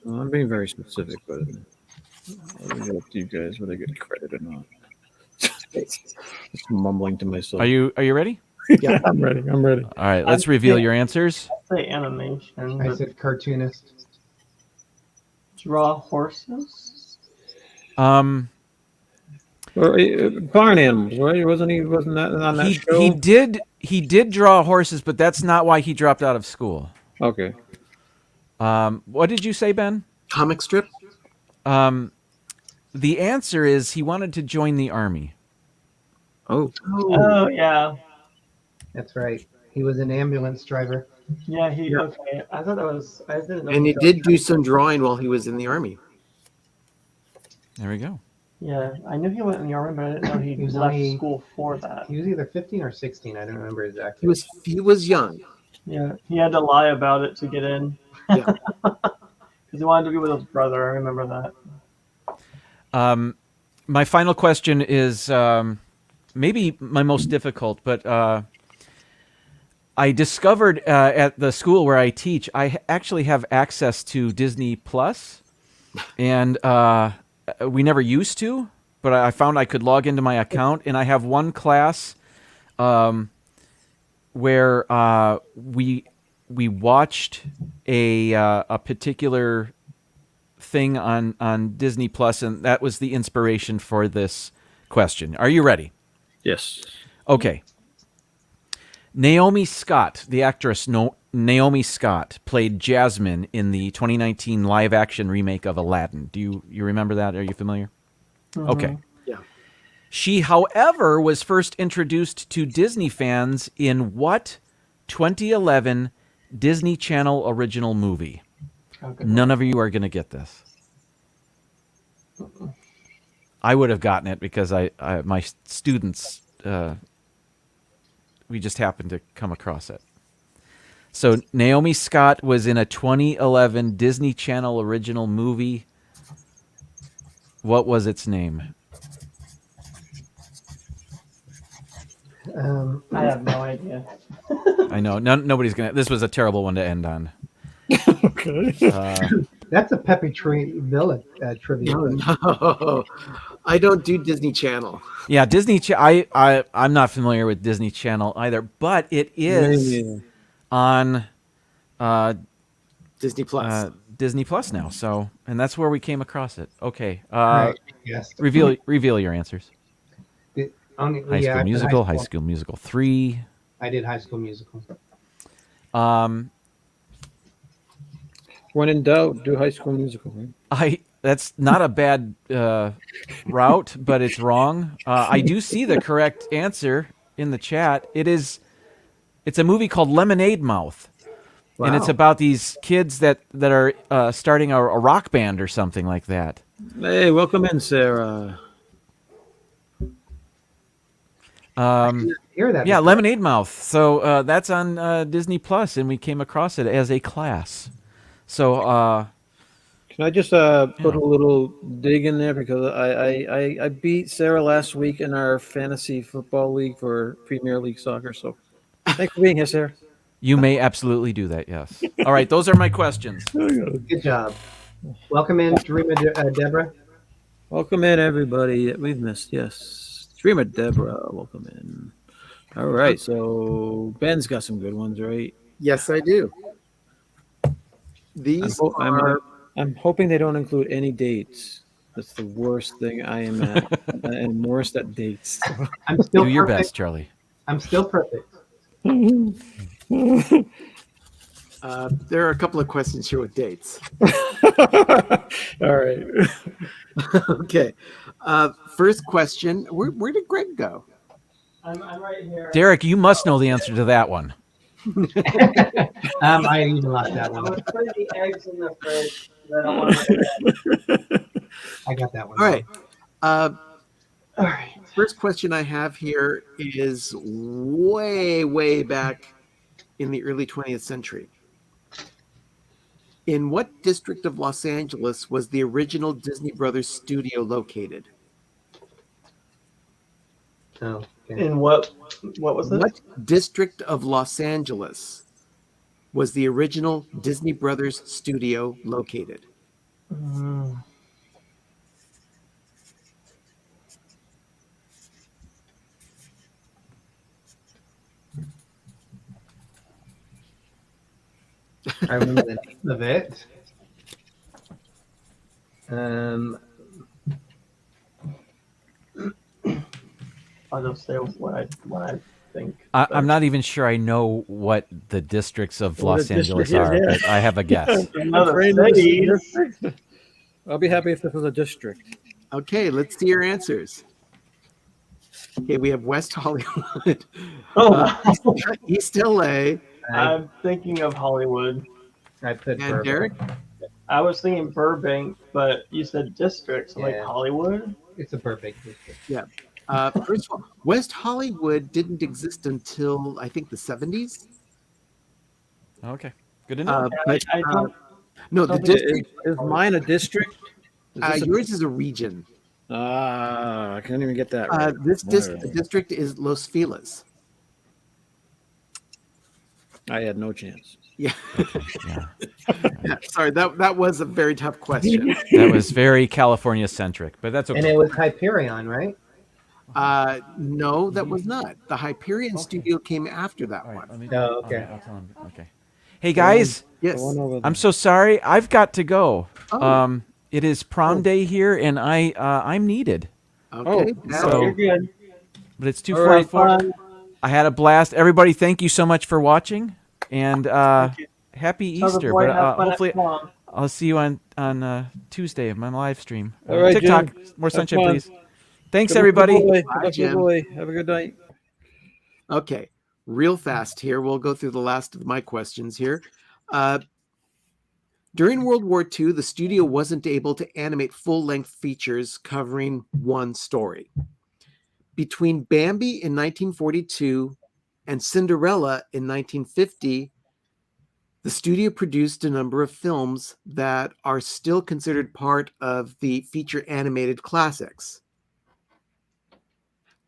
I'm being very specific, but I'll leave it up to you guys whether I get credit or not. Just mumbling to myself. Are you ready? Yeah, I'm ready. I'm ready. All right, let's reveal your answers. I say animation. I But said cartoonist. draw horses. Barn animals, right? Wasn't that on that show? He did draw horses, but that's not why he dropped out of school. Okay. What did you say, Ben? Comic strip? The answer is he wanted to join the army. Oh. Oh yeah, That's right. He was an ambulance driver. yeah. Okay. I thought that was. I didn't know. And he did do some drawing while he was in the army. There we go. Yeah, I knew he went in the army, but I didn't know he He was left only- school for that. He was either 15 or 16. I don't remember exactly. He was young. Yeah, he had to lie about it to get in. Yeah. Because he wanted to be with his brother. I remember that. My final question is maybe my most difficult, but I discovered at the school where I teach, I actually have access to Disney Plus, and we never used to, but I found I could log into my account, and I have one class where we watched a particular thing on Disney Plus, and that was the inspiration for this question. Are you ready? Yes. Okay. Naomi Scott, the actress Naomi Scott, played Jasmine in the 2019 live-action remake of Aladdin. Do you remember that? Are you familiar? Okay. Yeah. She, however, was first introduced to Disney fans in what 2011 Disney Channel original movie? None of you are going to get this. I would have gotten it because my students, we just happened to come across it. So Naomi Scott was in a 2011 Disney Channel original movie. What was its name? I have no idea. I know nobody's gonna. This was a terrible one to end on. Okay. That's a Peppy Tree Villa trivia. No, I don't do Disney Channel. Yeah, Disney. I'm not familiar with Disney Channel either, but it is on Disney Plus. Disney Plus now. So, and that's where we came across it. Okay. Right, yes. Reveal your answers. High Yeah, School Musical, High School Musical 3. I did High School Musical. When in doubt, do High School Musical. Right? That's not a bad route, but it's wrong. I do see the correct answer in the chat. It's a movie called Lemonade Mouth. Wow. And it's about these kids that are starting a rock band or something like that. Hey, welcome in, Sarah. Hear that? Yeah, before. Lemonade Mouth. So that's on Disney Plus, and we came across it as a class. So Can I just put a little dig in there because I beat Sarah last week in our fantasy football league for Premier League soccer. So thanks for being here, Sarah. you may absolutely do that. Yes. All right, those are my questions. Good job. Welcome in, Dreamer Deborah. Welcome in, everybody that we've missed. Yes, Dreamer Deborah, welcome in. All right, so Ben's got some good ones, right? Yes, I do. These are. I'm hoping they don't include any dates. That's the worst thing I am at, and worst at dates. I'm still Do your perfect. best, Charlie. I'm still perfect. There are a couple of questions here with dates. All right. Okay. First question. Where did Greg go? I'm right here. Derek, you must know the answer to that one. I even lost that I'm one. gonna put the eggs in the fridge. I don't want to. I got that one. All right. All right. First question I have here is way back in the early 20th century. In what district of Los Angeles was the original Disney Brothers studio located? Oh, okay. In what was it? What district of Los Angeles was the original Disney Brothers studio located? I remember the name of it. I'll just say what I think. I'm not even sure I know what the districts of What Los a district Angeles are, is, but I have a guess. Another Afraid of this city. district. I'll be happy if this was a district. Okay, let's see your answers. Okay, we have West Hollywood, Oh, East LA, I'm thinking of Hollywood. I put and Burbank. Derek. I was thinking Burbank, but you said districts. I'm like Yeah. Hollywood. It's a Burbank district. First of all, West Hollywood didn't exist until I think the 70s. Okay, good to know. But I don't. no, the don't district. Is mine a district? Is this a- Yours is a region. I can't even get that right. This All right. district is Los Feliz. I had no chance. Yeah. Yeah. Yeah, sorry, that was a very tough question. That was very California centric, but that's And okay. it was Hyperion, right? No, that was not. The Hyperion studio came after that one. Oh, okay. I'll tell him. Okay. Hey guys, Yes. The one over I'm so sorry. I've got to go. Oh. It is prom day here, and I'm needed. Okay. Oh, now- so- You're good. But it's All right, 2:44. I had a blast. Everybody, thank you so much for watching, and happy Tell the Easter. boy But have fun at hopefully, prom. I'll see you on Tuesday of my live stream. All right, TikTok, Jim. more Have sunshine, fun. please. Thanks, Good everybody. boy. Good Bye, luck, Jim. boy. Have a good night. Okay, real fast here. We'll go through the last of my questions here. During World War II, the studio wasn't able to animate full-length features covering one story. Between Bambi in 1942 and Cinderella in 1950, the studio produced a number of films that are still considered part of the feature animated classics.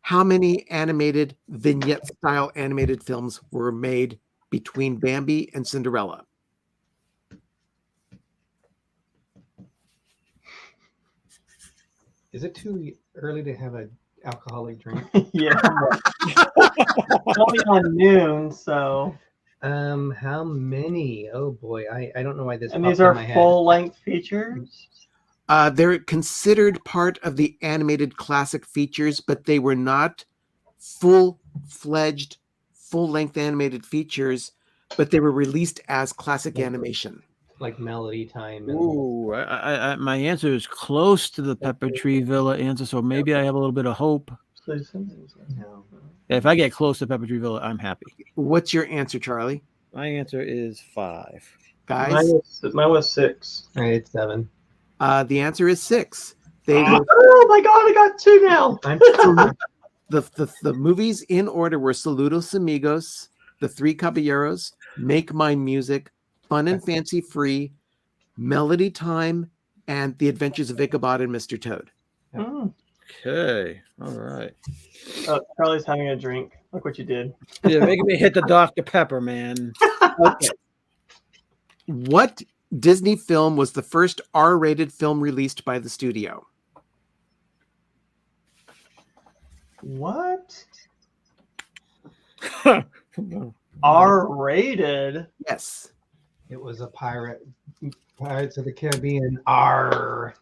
How many animated vignette-style animated films were made between Bambi and Cinderella? Is it too early to have an alcoholic drink? Yeah. It's only on noon, so. How many? Oh boy, I don't know why this. And popped these in are my head. full-length features. They're considered part of the animated classic features, but they were not full-fledged, full-length animated features, but they were released as classic animation. Like Melody Time. And... Ooh, my answer is close to the Pepper Tree Villa answer, so maybe I have a little bit of hope. No. If I get close to Pepper Tree Villa, I'm happy. What's your answer, Charlie? My answer is 5. Guys, Mine was 6. All right, it's 7. the answer is 6. They were Oh my god, I got 2 now. I'm the movies in order were Saludos Amigos, The Three Caballeros, Make Mine Music, Fun and Fancy Free, Melody Time, and The Adventures of Ichabod and Mr. Toad. Okay, all right. Oh, Charlie's having a drink. Look what you did. Yeah, making me hit the Dr. Pepper, man. Okay. What Disney film was the first R-rated film released by the studio? What? R-rated? Yes. It was a Pirates of the Caribbean. R.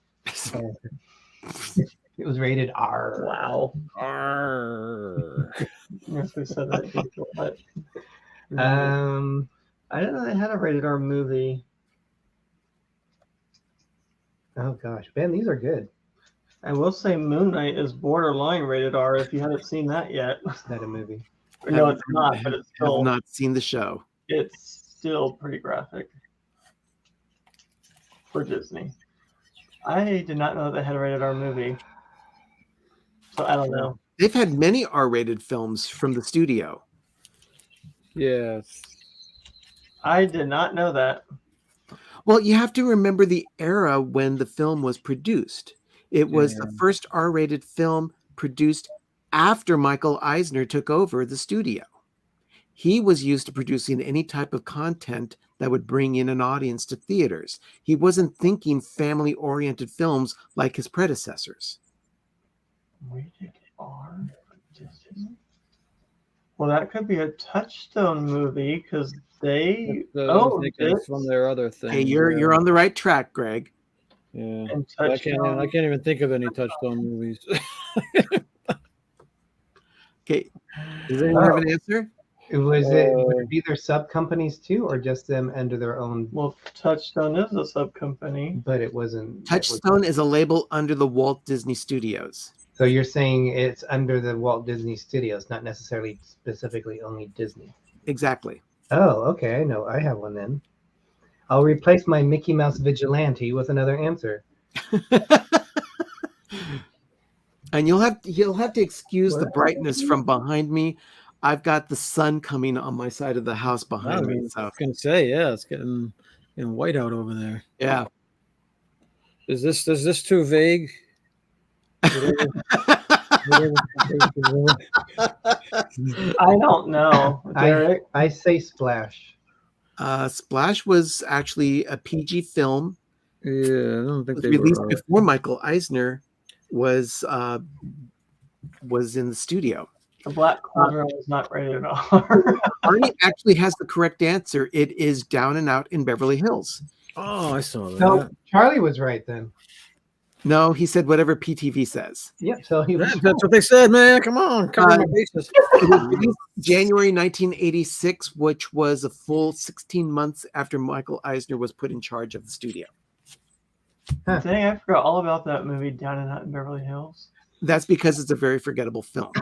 It was rated R. Wow. Arr. Yes, we said that before, but I didn't know they had a rated R movie. Oh gosh, Ben, these are good. I will say Moon Knight is borderline rated R if you haven't seen that yet. Is that a movie? No, it's not, but it's I have still not seen the show. it's still pretty graphic for Disney. I did not know they had a rated R movie. So I don't know. They've had many R-rated films from the studio. Yes. I did not know that. Well, you have to remember the era when the film was produced. It was the first R-rated film produced after Michael Eisner took over the studio. He was used to producing any type of content that would bring in an audience to theaters. He wasn't thinking family-oriented films like his predecessors. Rated R for Disney? Well, that could be a Touchstone movie because they It's from their other thing. Hey, you're on the right track, Greg. Yeah. and I Touchstone. can't even think of any Touchstone movies. Okay, does anyone have an answer? Would it be their sub companies too, or just them under their own? Well, Touchstone is a sub company. But it wasn't. Touchstone is a label under the Walt Disney Studios. So you're saying it's under the Walt Disney Studios, not necessarily specifically only Disney. Exactly. Oh, okay. I know. I have one then. I'll replace my Mickey Mouse Vigilante with another answer. And you'll have to excuse the brightness from behind me. I've got the sun coming on my side of the house behind me. I So was gonna say, yeah, it's getting white out over there. yeah. Is this too vague? I don't know, Derek. I say Splash. Splash was actually a PG film. Yeah, I don't It think was they released were. before Michael Eisner was in the studio. The Black Cauldron was not rated R. Arnie actually has the correct answer. It is Down and Out in Beverly Hills. Oh, I saw that. No, Charlie was right then. No, he said whatever PTV says. Yep. So he was. That's what they said, man. Come on, cover my bases. It was released January 1986, which was a full 16 months after Michael Eisner was put in charge of the studio. Dang, I forgot all about that movie, Down and Out in Beverly Hills. That's because it's a very forgettable film.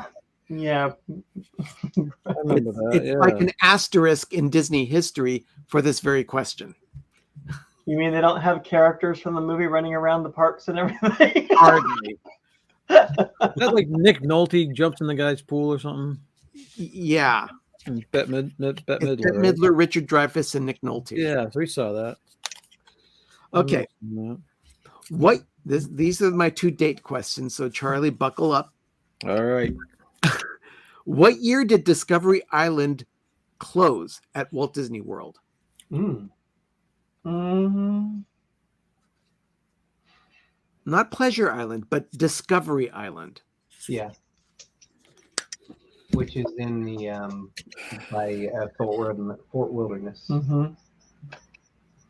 Yeah. I remember that. It's Yeah. like an asterisk in Disney history for this very question. You mean they don't have characters from the movie running around the parks and everything? Hardly. Is that like Nick Nolte jumps in the guy's pool or something? Yeah. And Bette It's Midler. Right? Bette Midler, Richard Dreyfuss, and Nick Nolte. Yeah, so we saw that. Okay. Yeah. These are my 2 date questions. So Charlie, buckle up. All right. What year did Discovery Island close at Walt Disney World? Not Pleasure Island, but Discovery Island. Yeah. Which is in the by Fort Wilderness. Mm-hmm.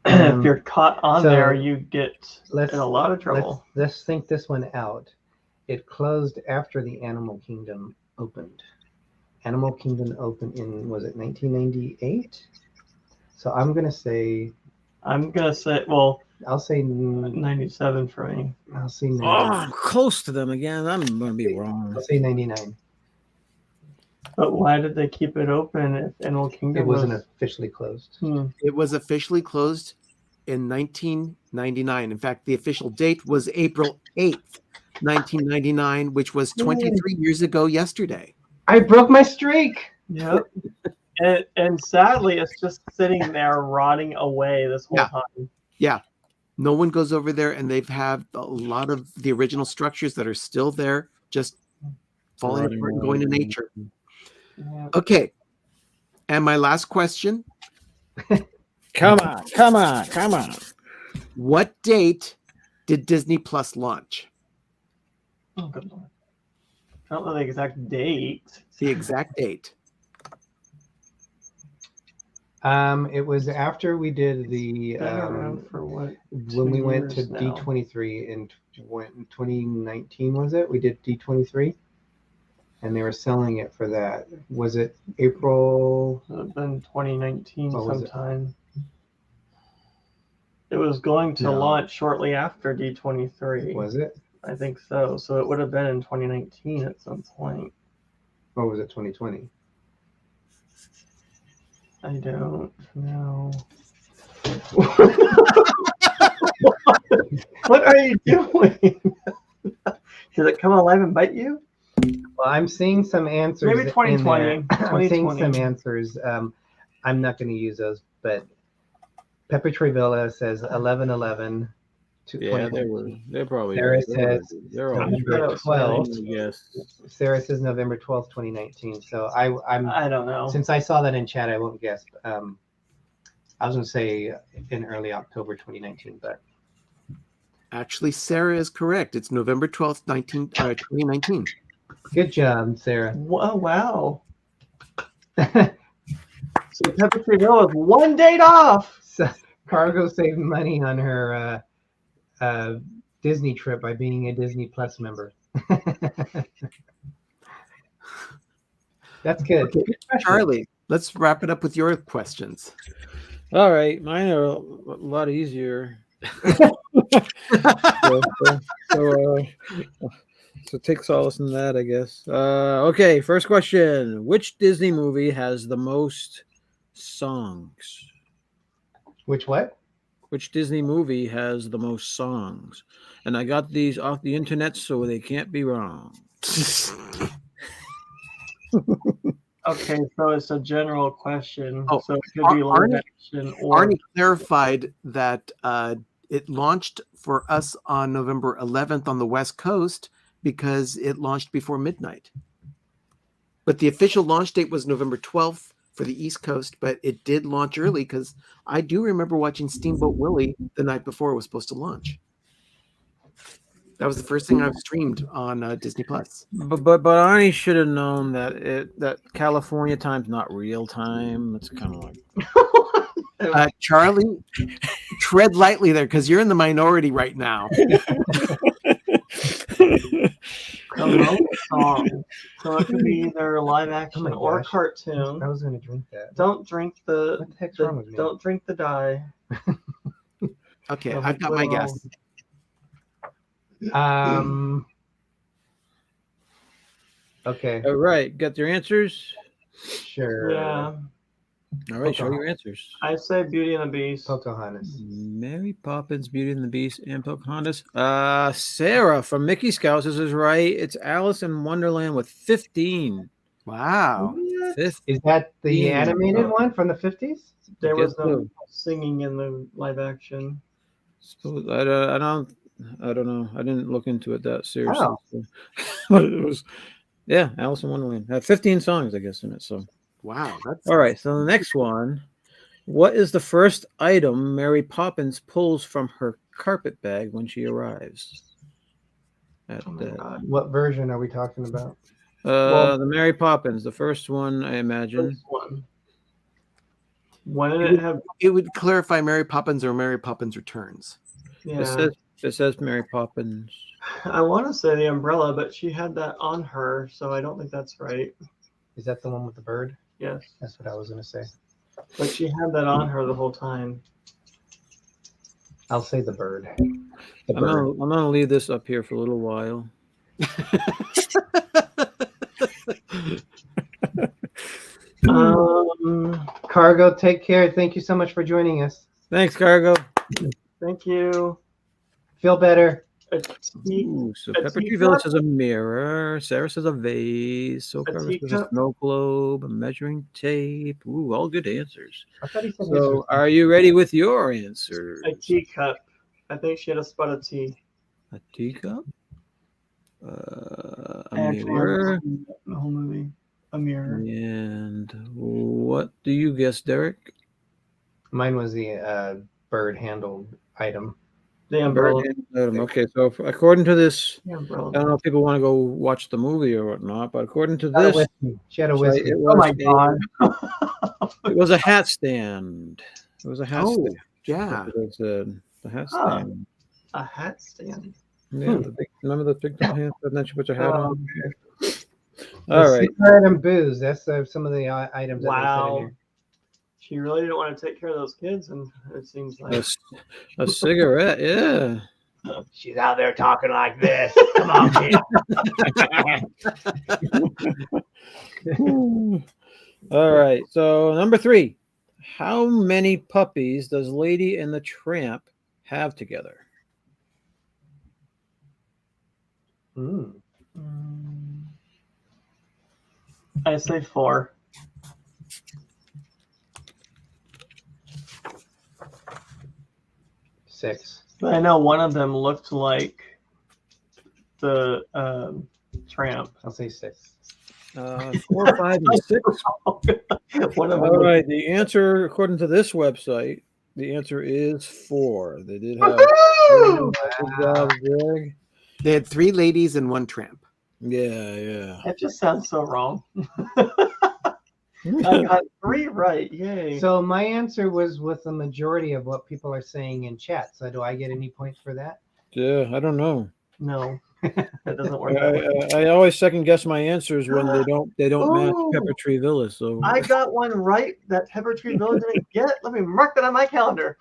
If you're caught on so there, you get let's- in a lot of trouble. Let's think this one out. It closed after the Animal Kingdom opened. Animal Kingdom opened in, was it 1998? So I'm gonna say, Well, I'll say 97 for me. I'll say Oh, 90, I'm close to them again. I'm going to be wrong. I'll say 99. But why did they keep it open if Animal Kingdom It wasn't was... officially closed. It was officially closed in 1999. In fact, the official date was April 8th, 1999, which was 23 years ago yesterday. I broke my streak. Yep. and sadly, it's just sitting there rotting away this whole time. Yeah. No one goes over there, and they've had a lot of the original structures that are still there, just falling apart and going to nature. Yeah. Okay. And my last question. Come on. What date did Disney Plus launch? Oh, good Lord. I don't know the exact date. The exact date. It was after we did the Been around for what? when we went to years now. D23 in 2019, was it? We did D23, and they were selling it for that. Was it April? It would have been 2019 What was it? sometime. It was going to No. launch shortly after D23. Was it? I think so. So it would have been in 2019 at some point. Or was it 2020? I don't know. What are you doing? Did it come alive and bite you? Well, I'm seeing some answers. Maybe in 2020. there. I'm seeing 2020. some answers. I'm not going to use those, but Pepper Trivilla says 11/11 to Yeah, 2019. they're probably. Sarah says they're all. November 12th. Yes. Sarah says November 12th, 2019. So I'm I don't know. since I saw that in chat, I won't guess. I was going to say in early October 2019, but Actually, Sarah is correct. It's November 12th, 2019. good job, Sarah. Oh, wow. So Pepper Trivilla is one date off. So, Cargo saved money on her Disney trip by being a Disney Plus member. That's good. Good question. Charlie, let's wrap it up with your questions. All right, mine are a lot easier. So take solace in that, I guess. Okay, first question: which Disney movie has the most songs? Which what? Which Disney movie has the most songs? And I got these off the internet, so they can't be wrong. Okay, so it's a general question. Oh, So it could be live Arnie- action or Arnie clarified that it launched for us on November 11th on the West Coast because it launched before midnight. But the official launch date was November 12th for the East Coast, but it did launch early because I do remember watching Steamboat Willie the night before it was supposed to launch. That was the first thing I've streamed on Disney Plus. But Arnie should have known that California time's not real time. It's kind of like Charlie, tread lightly there because you're in the minority right now. the most song. So it could be either live action my or gosh. cartoon. I was going to drink that. Don't drink the, What the heck's wrong with me? don't drink the dye. Okay, Of I've got my little- guess. Okay, All right, got your answers? sure. Yeah. All right, show your answers. I say Beauty and the Beast. Pocahontas. Mary Poppins, Beauty and the Beast, and Pocahontas. Sarah from Mickey Scouts is right. It's Alice in Wonderland with 15. Wow. 15. Is that the Yeah. animated one from the 50s? There was Guess no so. singing in the live action. Suppose I don't know. I didn't look into it that seriously. Oh. So. But it was, yeah, Alice in Wonderland. Had 15 songs, I guess, in it. So, Wow. That's all right. So the next one, what is the first item Mary Poppins pulls from her carpet bag when she arrives? At Oh my the, god. What version are we talking about? the Mary Poppins, the first one, I imagine. First one. When did it have? it would clarify Mary Poppins or Mary Poppins Returns. Yeah. It says Mary Poppins. I want to say the umbrella, but she had that on her, so I don't think that's right. Is that the one with the bird? Yes. That's what I was going to say. But she had that on her the whole time. I'll say the bird. The I'm bird. gonna leave this up here for a little while. Cargo, take care. Thank you so much for joining us. Thanks, Cargo. Thank you. Feel better. A tea- Ooh, so a Pepper Tree teacup? Village says a mirror. Sarah says a vase. So A Carver says a teacup? snow globe, a measuring tape. Ooh, all good answers. I thought he said So, are you ready with your answers? A teacup. I think she had a spot of tea. A teacup? A I actually mirror? haven't seen the whole movie. A mirror. And what do you guess, Derek? Mine was the bird handled item. The umbrella. Okay, so according to this, The I umbrella. don't know if people want to go watch the movie or whatnot, but according to She had a this, whiskey. She had a so whiskey. it Oh my was god. it was a hat stand. It was a hat Oh, stand. yeah. That's what it said. The hat Huh. stand. A hat stand. Yeah, the big, remember the big hat stand, and then she put your hat on. The All right. cigarette and booze. That's some of the items that they said in Wow. here. She really didn't want to take care of those kids, and it seems like A cigarette, yeah. She's out there talking like this. Come on, kid. All right. So number 3, how many puppies does Lady and the Tramp have together? Mm. I say 4. Six. But I know one of them looked like the Tramp. I'll say 6. 4, 5, and 6. One of them. All right. The answer, according to this website, the answer is 4. They did have. Woohoo! Good job, Greg. They had 3 ladies and 1 tramp. Yeah. That just sounds so wrong. I got 3 right. Yay. So my answer was with the majority of what people are saying in chat. So do I get any points for that? Yeah. I don't know. No, that doesn't work. That way. I always second guess my answers when they don't match Ooh. Pepper Tree Villa. So I got one right that Pepper Tree Village didn't get. Let me mark that on my calendar.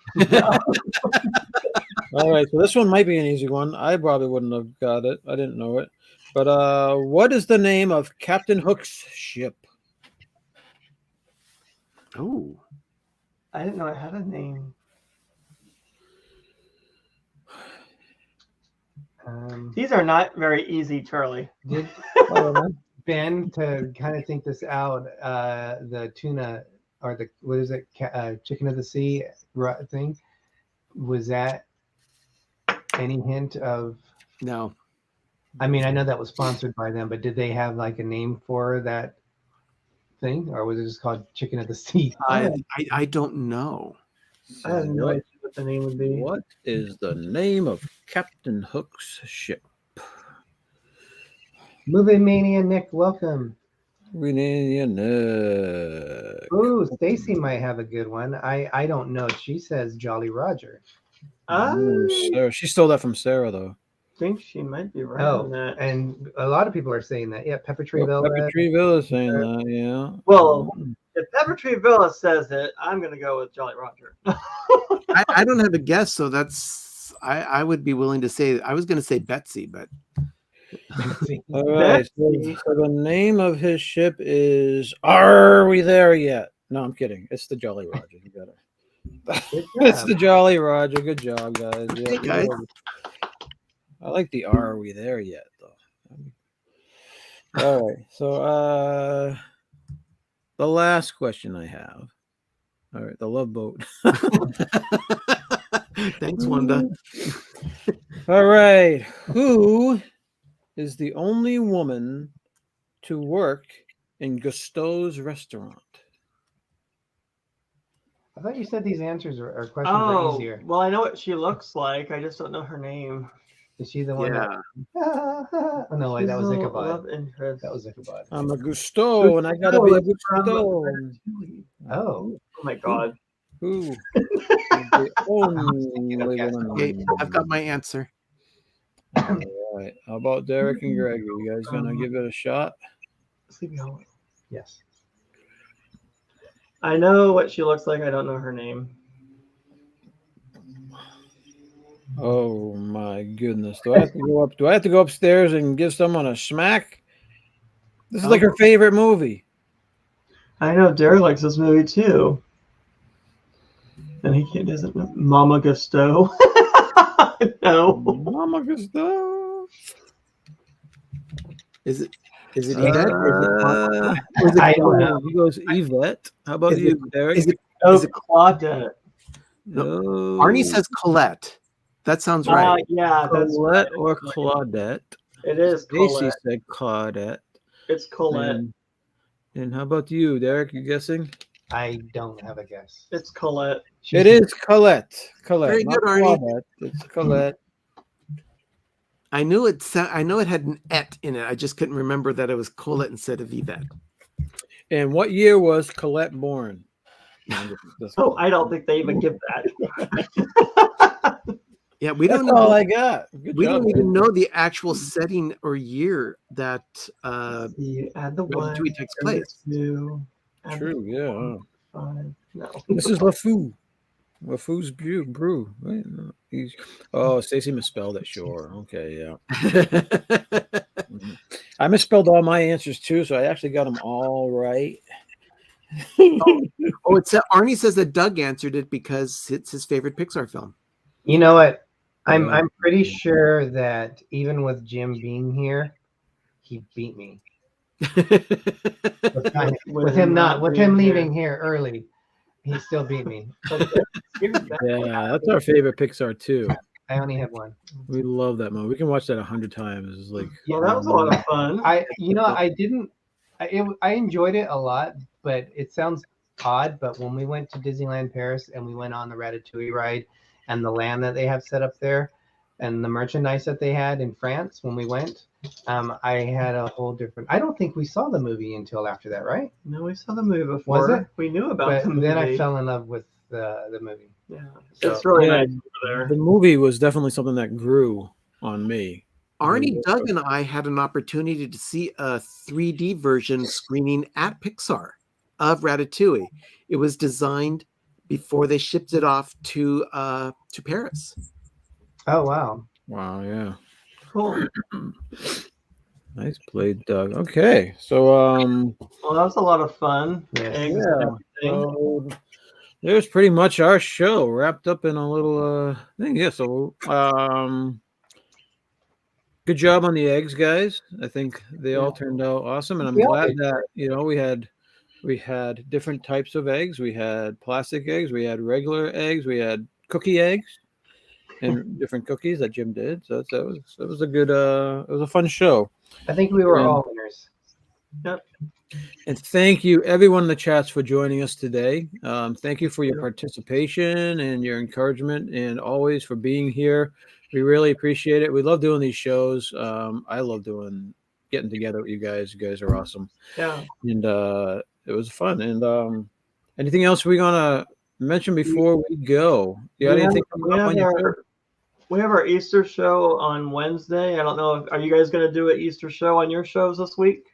all right, so this one might be an easy one. I probably wouldn't have got it. I didn't know it. But what is the name of Captain Hook's ship? Oh. I didn't know it had a name. These are not very easy, Charlie. Did Ben, to kind of think this out, the tuna or the what is it, chicken of the sea thing, was that any hint of? No. I mean, I know that was sponsored by them, but did they have like a name for that thing, or was it just called chicken of the sea? I don't know. I have no idea what the name would be. What is the name of Captain Hook's ship? Movie Mania Nick, welcome. Ooh, Stacy might have a good one. I don't know. She says Jolly Roger. Sarah. She stole that from Sarah, though. I think she might be right Oh, on that. and a lot of people are saying that. Yeah, Pepper Tree Well, Velvet. Pepper Tree Villa is saying that, yeah. Well, if Pepper Tree Villa says it, I'm going to go with Jolly Roger. I don't have a guess, so that's I would be willing to say I was going to say Betsy, but All right. So the name of his ship is Are We There Yet? No, I'm kidding. It's the Jolly Roger. You got it. It's the Jolly Roger. Good job, guys. Yeah, Hey, guys. I like the Are We There Yet though. All right. So the last question I have. All right, the Love Boat. Thanks, Wanda. All right. Who is the only woman to work in Gusteau's restaurant? I thought you said these answers or questions were easier. Well, I know what she looks like. I just don't know her name. Is she the one Yeah. that... Oh, no, wait, that was She's the Ichabod. love interest. That was Ichabod. I'm a Gusteau, and I gotta be a Gusteau is from Gusteau. Oh. Oh my god. Who? The only woman. Okay, I've got my answer. All right. How about Derek and Greg? Are you guys gonna give it a shot? Sleepy Hollow. Yes. I know what she looks like. I don't know her name. Oh my goodness! Do I have to go up? Do I have to go upstairs and give someone a smack? This is like her favorite movie. I know Derek likes this movie too. And he doesn't know Mama Gusteau. No. Mama Gusteau. Is it Yvette? I don't know. He goes Yvette. How about you, Derek? Is it Claudette. No. Arnie says Colette. That sounds right. Yeah, that's Colette or Claudette. it is Stacy Colette. said Claudette. It's Colette. And how about you, Derek? You guessing? I don't have a guess. It's Colette. It is Colette. Colette. Very Not good, Arnie. Claudette. It's Colette. I knew it. I know it had an "et" in it. I just couldn't remember that it was Colette instead of Yvette. And what year was Colette born? Oh, I don't think they even give that. Yeah, we That's don't. all I got. Good We job, don't even man. know the actual setting or year that You add the one. Ratatouille takes and the place. two, add True, the yeah. five. No. This is LeFou. LeFou's brew. Right? No, Stacy misspelled it. Sure. Okay, yeah. I misspelled all my answers too, so I actually got them all right. It's Arnie says that Doug answered it because it's his favorite Pixar film. You know what? I'm pretty sure that even with Jim being here, he beat me. With him leaving here early, he still beat me. Yeah, that's our favorite Pixar too. I only had one. We love that movie. We can watch that 100 times. It's like Well, that was a lot of fun. I enjoyed it a lot, but it sounds odd. But when we went to Disneyland Paris and we went on the Ratatouille ride and the land that they have set up there and the merchandise that they had in France when we went, I had a whole different. I don't think we saw the movie until after that, right? No, we saw the movie before. Was it? We knew about But the movie. then I fell in love with the movie. Yeah, So- it's really Yeah. nice over there. the movie was definitely something that grew on me. Arnie, Doug, and I had an opportunity to see a 3D version screening at Pixar of Ratatouille. It was designed before they shipped it off to Paris. Oh wow! Wow, yeah. Cool. Nice play, Doug. Okay, so Well, that was a lot of fun. Yeah. Eggs Yeah. and everything. so there's pretty much our show wrapped up in a little thing. Yeah, so good job on the eggs, guys. I think they all turned out awesome, and I'm Yeah. glad that we had different types of eggs. We had plastic eggs, we had regular eggs, we had cookie eggs, and different cookies that Jim did. So that was a good it was a fun show. I think we were And- all winners. And thank you, everyone in the chats, for joining us today. Thank you for your participation and your encouragement, and always for being here. We really appreciate it. We love doing these shows. I love getting together with you guys. You guys are awesome, Yeah. and it was fun. And anything else we're gonna mention before we go? You got anything coming up on your show? We have our Easter show on Wednesday. I don't know are you guys going to do an Easter show on your shows this week?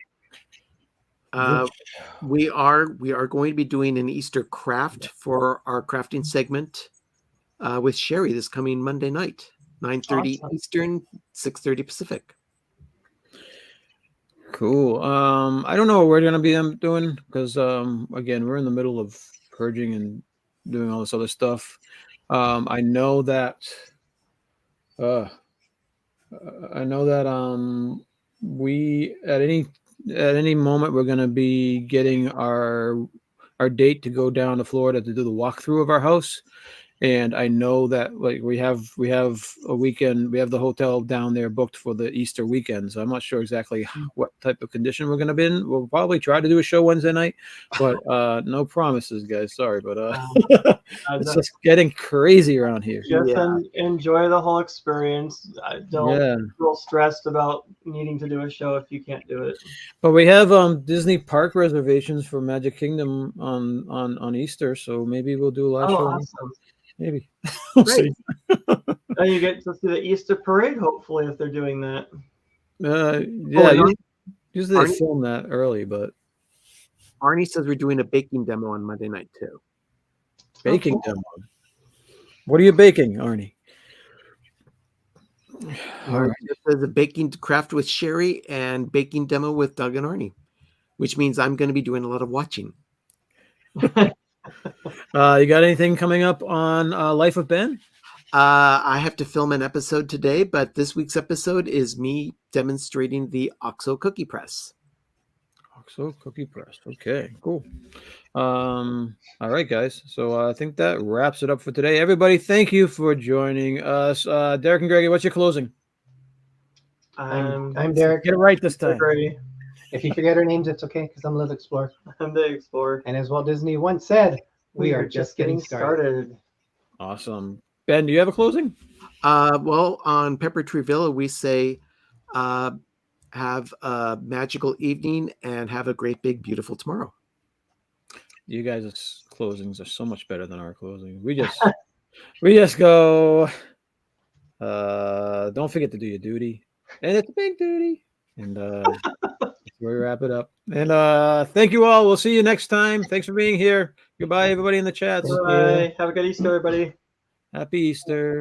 We are going to be doing an Easter craft for our crafting segment with Sherry this coming Monday night, 9:30 Awesome. Eastern, 6:30 Pacific. Cool. I don't know what we're gonna be doing because again, we're in the middle of purging and doing all this other stuff. I know that uh I know that we at any moment we're gonna be getting our date to go down to Florida to do the walkthrough of our house. And I know that like we have a weekend, we have the hotel down there booked for the Easter weekend. So I'm not sure exactly what type of condition we're gonna be in. We'll probably try to do a show Wednesday night, but no promises, guys. Sorry, but it's just getting crazy around here. Just Yeah. enjoy the whole experience. Don't Yeah. feel stressed about needing to do a show if you can't do it. But we have Disney park reservations for Magic Kingdom on Easter, so maybe we'll do a live Oh, show. awesome. Maybe. We'll Great. see. And you get to see the Easter parade, hopefully, if they're doing that. Yeah, and usually they Arnie- film that early, but Arnie says we're doing a baking demo on Monday night too. baking demo. What are you baking, Arnie? All right. There's a baking craft with Sherry and baking demo with Doug and Arnie, which means I'm going to be doing a lot of watching. You got anything coming up on Life of Ben? I have to film an episode today, but this week's episode is me demonstrating the OXO cookie press. So cookie press. Okay, cool. All right, guys. So I think that wraps it up for today. Everybody, thank you for joining us. Derek and Greggy, what's your closing? I'm Derek. Get it right this time. Ready. If you forget our names, it's okay because I'm Live Explorer. I'm the Explorer. And as Walt Disney once said, we are just getting started. Awesome. Ben, do you have a closing? Well, on Pepper Tree Villa, we say have a magical evening and have a great, big, beautiful tomorrow. You guys' closings are so much better than our closing. We just go. Don't forget to do your duty, and it's a big duty. And that's where we wrap it up. And thank you all. We'll see you next time. Thanks for being here. Goodbye, everybody in the chats. Bye. Have a good Easter, everybody. Happy Easter.